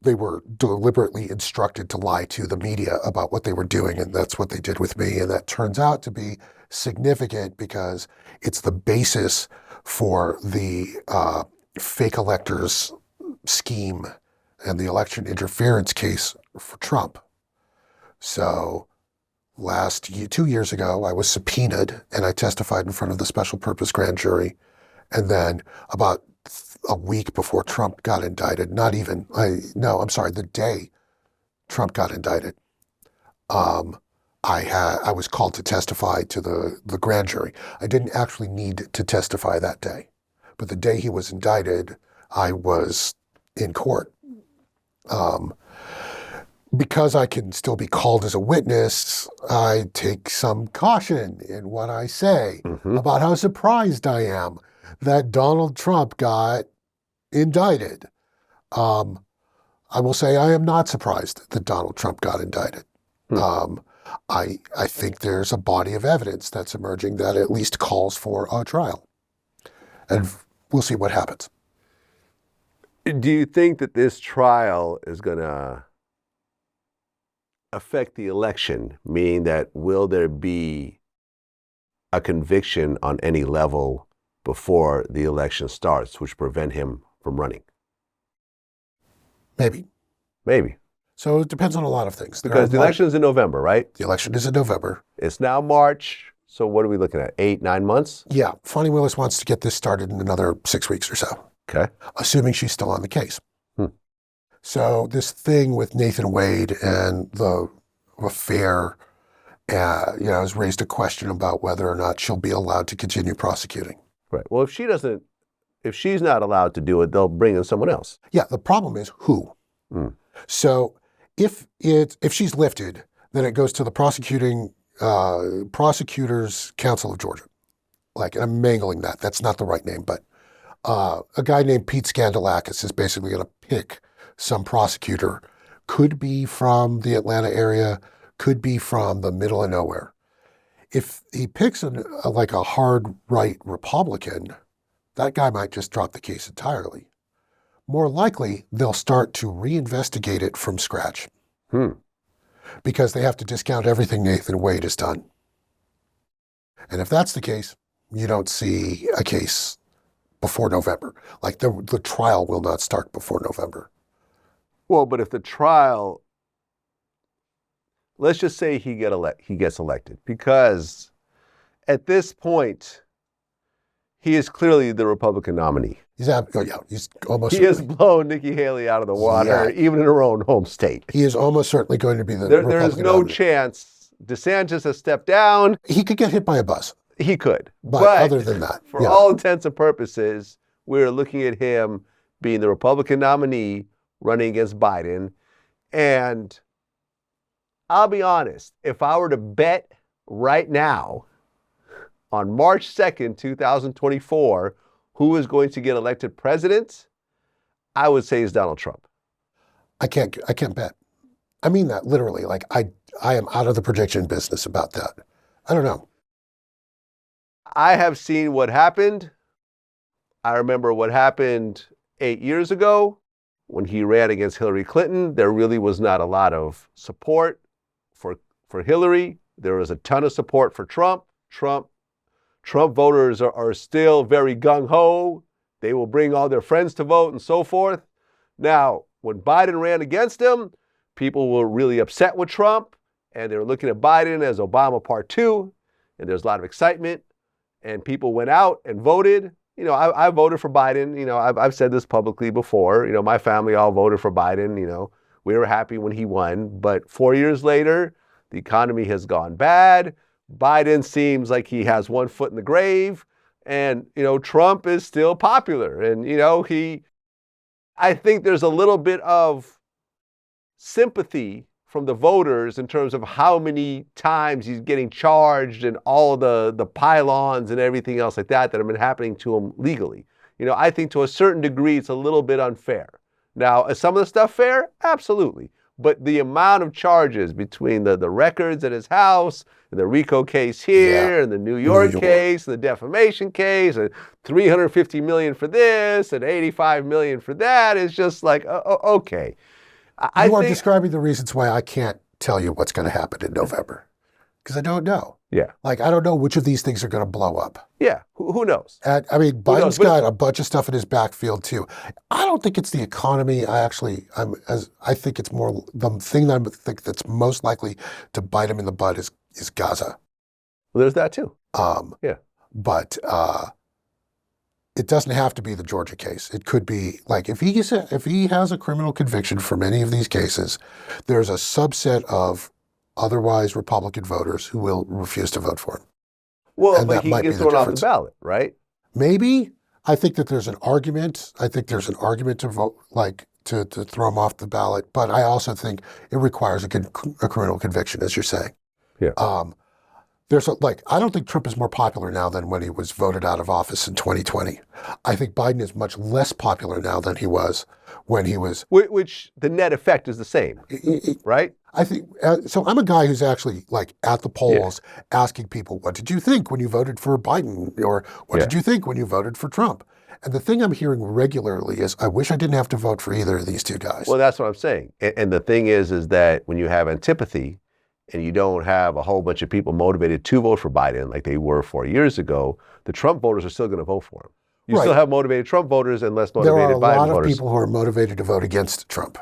they were deliberately instructed to lie to the media about what they were doing, and that's what they did with me. And that turns out to be significant because it's the basis for the fake electors scheme and the election interference case for Trump. So 2 years ago, I was subpoenaed and I testified in front of the special purpose grand jury. And then about a week before Trump got indicted, the day Trump got indicted, I was called to testify to the grand jury. I didn't actually need to testify that day, but the day he was indicted, I was in court. Because I can still be called as a witness, I take some caution in what I say about how surprised I am that Donald Trump got indicted. I will say I am not surprised that Donald Trump got indicted. I think there's a body of evidence that's emerging that at least calls for a trial. And we'll see what happens. Do you think that this trial is going to affect the election, meaning that will there be a conviction on any level before the election starts, which prevent him from running? Maybe. So it depends on a lot of things. Because the election is in November, right? The election is in November. It's now March. So what are we looking at? 8-9 months? Yeah. Fani Willis wants to get this started in another 6 weeks or so. Okay. Assuming she's still on the case. So this thing with Nathan Wade and the affair, has raised a question about whether or not she'll be allowed to continue prosecuting. Right. Well, if she's not allowed to do it, they'll bring in someone else. Yeah. The problem is who. So if she's lifted, then it goes to the Prosecutors Council of Georgia. And I'm mangling that. That's not the right name, but a guy named Pete Scandalakis is basically going to pick some prosecutor. Could be from the Atlanta area, could be from the middle of nowhere. If he picks a hard right Republican, that guy might just drop the case entirely. More likely, they'll start to reinvestigate it from scratch. Because they have to discount everything Nathan Wade has done. And if that's the case, you don't see a case before November. The trial will not start before November. Well, but if the trial, let's just say he gets elected, because at this point, he is clearly the Republican nominee. He's almost. He has blown Nikki Haley out of the water, even in her own home state. He is almost certainly going to be the Republican There is no nominee. chance. DeSantis has stepped down. He could get hit by a bus. He could. But other than that, for all intents and purposes, we're looking at him being the Republican nominee running against Biden. And I'll be honest, if I were to bet right now on March 2nd, 2024, who is going to get elected president, I would say it's Donald Trump. I can't bet. I mean that literally. I am out of the prediction business about that. I don't know. I have seen what happened. I remember what happened 8 years ago when he ran against Hillary Clinton. There really was not a lot of support for Hillary. There was a ton of support for Trump. Trump voters are still very gung-ho. They will bring all their friends to vote and so forth. Now, when Biden ran against him, people were really upset with Trump, and they were looking at Biden as Obama Part 2, and there's a lot of excitement, and people went out and voted. You know, I voted for Biden. You know, I've said this publicly before. You know, my family all voted for Biden. You know, we were happy when he won. But 4 years later, the economy has gone bad. Biden seems like he has one foot in the grave. And, you know, Trump is still popular. And, you know, I think there's a little bit of sympathy from the voters in terms of how many times he's getting charged and all the pylons and everything else like that have been happening to him legally. You know, I think to a certain degree it's a little bit unfair. Now, is some of the stuff fair? Absolutely. But the amount of charges between the records at his house, and the RICO case here, and the New York case, and the defamation case, and $350 million for this, and $85 million for that, is just like, okay. You are describing the reasons why I can't tell you what's going to happen in November, because I don't know. Yeah. Like, I don't know which of these things are going to blow up. Yeah, who knows? And, I mean, Biden's got a bunch of stuff in his backfield, too. I don't think it's the economy. I think it's more the thing that I think that's most likely to bite him in the butt is Gaza. Well, there's that, too. Yeah. But it doesn't have to be the Georgia case. It could be, like, if he has a criminal conviction for many of these cases, there's a subset of otherwise Republican voters who will refuse to vote for him. Well, and but he gets thrown off the ballot, right? Maybe. I think that there's an argument. I think there's an argument to vote, like, to throw him off the ballot. But I also think it requires a criminal conviction, as you're saying. Yeah. I don't think Trump is more popular now than when he was voted out of office in 2020. I think Biden is much less popular now than he was when he was. Which the net effect is the same, right? I think, so I'm a guy who's actually, like, at the polls asking people, what did you think when you voted for Biden? Or what did you think when you voted for Trump? And the thing I'm hearing regularly is, I wish I didn't have to vote for either of these two guys. Well, that's what I'm saying. And the thing is that when you have antipathy and you don't have a whole bunch of people motivated to vote for Biden like they were 4 years ago, the Trump voters are still going to vote for him. You still have motivated Trump voters and less motivated Biden voters. There are a lot of people who are motivated to vote against Trump,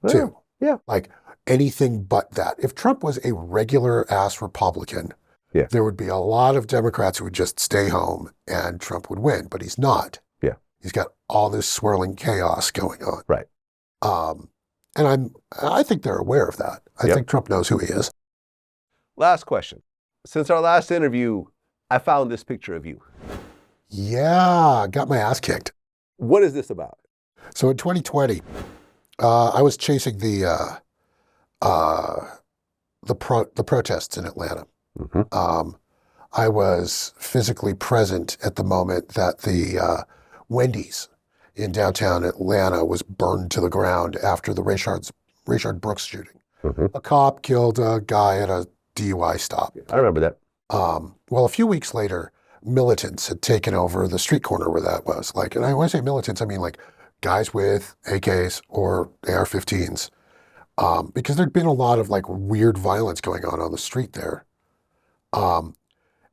too. Yeah. Like, anything but that. If Trump was a regular-ass Republican, there would be a lot of Democrats who would just stay home and Trump would win, but he's not. Yeah. He's got all this swirling chaos going on. Right. And I think they're aware of that. I think Trump knows who he is. Last question. Since our last interview, I found this picture of you. Yeah, got my ass kicked. What is this about? So in 2020, I was chasing the protests in Atlanta. Mm-hmm. I was physically present at the moment that the Wendy's in downtown Atlanta was burned to the ground after the Rayshard Brooks shooting. Mm-hmm. A cop killed a guy at a DUI stop. I remember that. Well, a few weeks later, militants had taken over the street corner where that was. Like, and when I say militants, I mean like guys with AKs or AR-15s. Because there'd been a lot of, like, weird violence going on the street there. And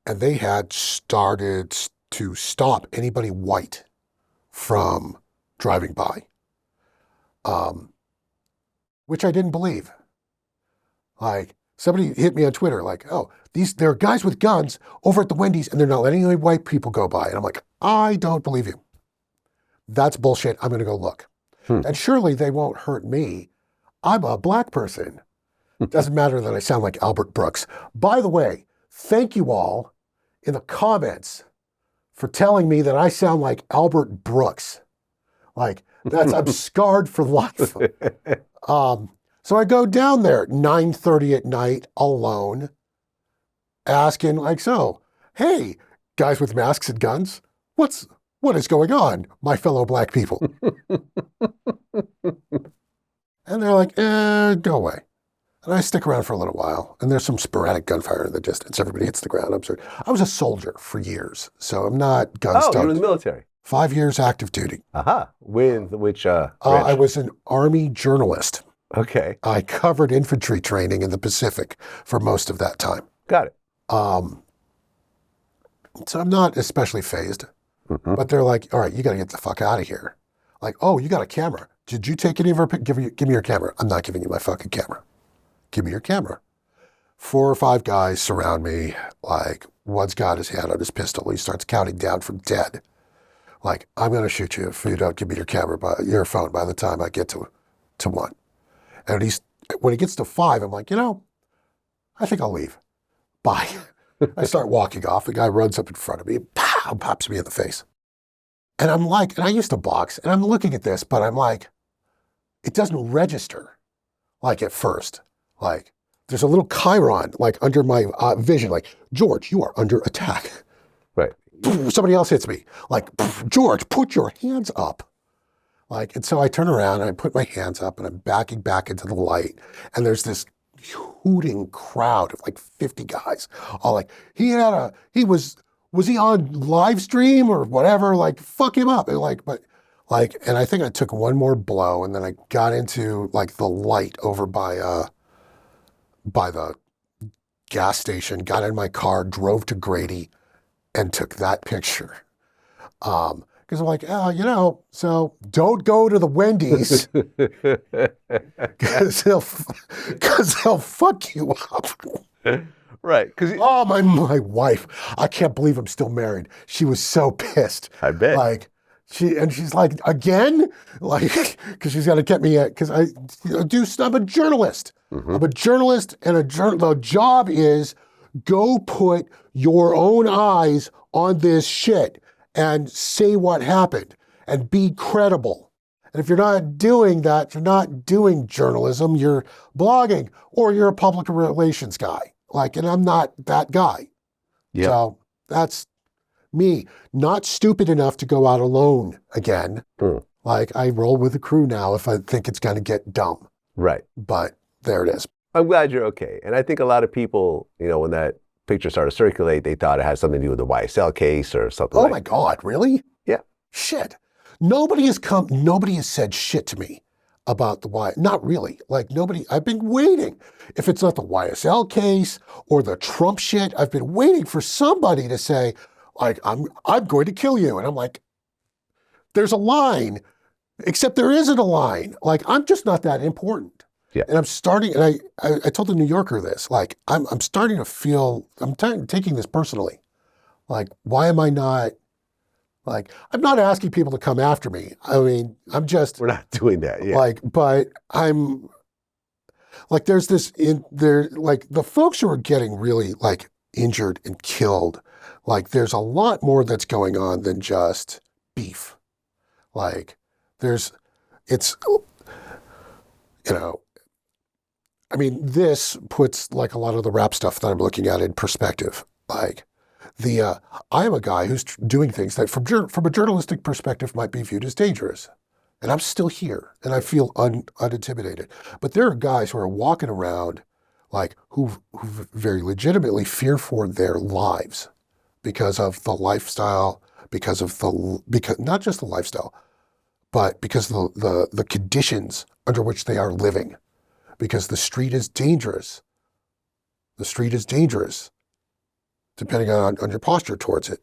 they had started to stop anybody white from driving by, which I didn't believe. Like, somebody hit me on Twitter, like, oh, there are guys with guns over at the Wendy's and they're not letting any white people go by. And I'm like, I don't believe you. That's bullshit. I'm going to go look. And surely they won't hurt me. I'm a black person. Doesn't matter that I sound like Albert Brooks. By the way, thank you all in the comments for telling me that I sound like Albert Brooks. Like, I'm scarred for life. So I go down there at 9:30 at night alone, asking, like, so, hey, guys with masks and guns, what is going on, my fellow black people? And they're like, go away. And I stick around for a little while, and there's some sporadic gunfire in the distance. Everybody hits the ground. I was a soldier for years, so I'm not gun-stoked. Oh, you were in the military? 5 years active duty. Aha. With which branch? I was an Army journalist. Okay. I covered infantry training in the Pacific for most of that time. Got it. So I'm not especially fazed. But they're like, all right, you got to get the fuck out of here. Like, oh, you got a camera. Did you take any of her? Give me your camera. I'm not giving you my fucking camera. Give me your camera. 4 or 5 guys surround me. Like, one's got his hand on his pistol. He starts counting down from 10. Like, I'm going to shoot you if you don't give me your camera, your phone by the time I get to 1. And when he gets to 5, I'm like, I think I'll leave. Bye. I start walking off. The guy runs up in front of me, pow, pops me in the face. And I'm like, and I used to box, and I'm looking at this, but I'm like, it doesn't register, like at first. Like, there's a little chyron, like under my vision, like, George, you are under attack. Right. Somebody else hits me. Like, George, put your hands up. Like, and so I turn around and I put my hands up and I'm backing back into the light. And there's this hooting crowd of like 50 guys. All like, was he on live stream or whatever? Like, fuck him up. And and I think I took one more blow and then I got into like the light over by the gas station, got in my car, drove to Grady and took that picture. Because I'm like, so don't go to the Wendy's because they'll fuck you up. Right. Oh, my wife, I can't believe I'm still married. She was so pissed. I bet. Like, she's like, again? Like, because she's got to get me because I'm a journalist. Mm-hmm. I'm a journalist, and the job is go put your own eyes on this shit and say what happened and be credible. And if you're not doing that, you're not doing journalism, you're blogging or you're a public relations guy. Like, and I'm not that guy. Yep. So that's me, not stupid enough to go out alone again. Like, I roll with the crew now if I think it's going to get dumb. Right. But there it is. I'm glad you're okay. And I think a lot of people, when that picture started to circulate, they thought it had something to do with the YSL case or something. Oh my God, really? Yeah. Shit. Nobody has said shit to me about the Y. Not really. Like, nobody, I've been waiting. If it's not the YSL case or the Trump shit, I've been waiting for somebody to say, like, I'm going to kill you. And I'm like, there's a line, except there isn't a line. Like, I'm just not that important. Yeah. And I'm starting, and I told the New Yorker this, like, I'm starting to feel, I'm taking this personally. Like, why am I not, like, I'm not asking people to come after me. I mean, we're not doing that, yeah. Like, but I'm, like, there's this, like, the folks who are getting really, like, injured and killed, like, there's a lot more that's going on than just beef. Like, I mean, this puts like a lot of the rap stuff that I'm looking at in perspective. Like, I am a guy who's doing things that from a journalistic perspective might be viewed as dangerous. And I'm still here and I feel unintimidated. But there are guys who are walking around like who very legitimately fear for their lives because of the lifestyle, because not just the lifestyle, but because of the conditions under which they are living. Because the street is dangerous. The street is dangerous, depending on your posture towards it.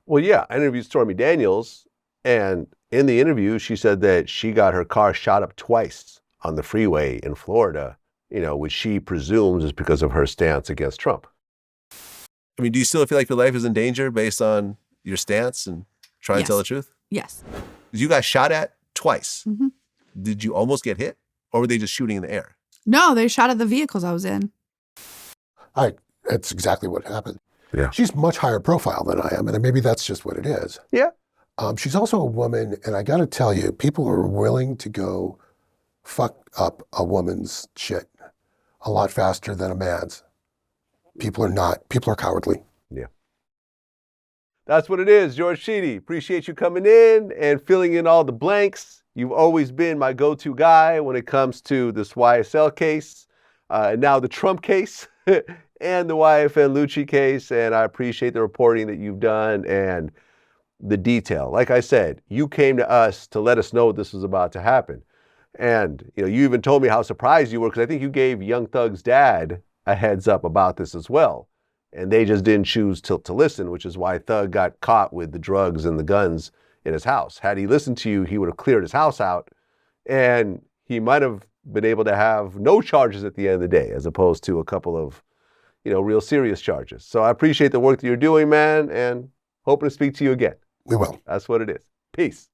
Well, yeah, I interviewed Stormy Daniels, and in the interview, she said that she got her car shot up twice on the freeway in Florida, which she presumes is because of her stance against Trump. I mean, do you still feel like your life is in danger based on your stance and trying to tell the truth? Yes. You got shot at twice. Mm-hmm. Did you almost get hit? Or were they just shooting in the air? No, they shot at the vehicles I was in. That's exactly what happened. Yeah. She's much higher profile than I am, and maybe that's just what it is. Yeah. She's also a woman, and I got to tell you, people are willing to go fuck up a woman's shit a lot faster than a man's. People are not. People are cowardly. Yeah. That's what it is, George Chidi. Appreciate you coming in and filling in all the blanks. You've always been my go-to guy when it comes to this YSL case, and now the Trump case, and the YFN Lucci case, and I appreciate the reporting that you've done and the detail. Like I said, you came to us to let us know this was about to happen. And you even told me how surprised you were, because I think you gave Young Thug's dad a heads up about this as well. and they just didn't choose to listen, which is why Thug got caught with the drugs and the guns in his house. Had he listened to you, he would have cleared his house out, and he might have been able to have no charges at the end of the day, as opposed to a couple of, real serious charges. So I appreciate the work that you're doing, man, and hoping to speak to you again. We will. That's what it is. Peace.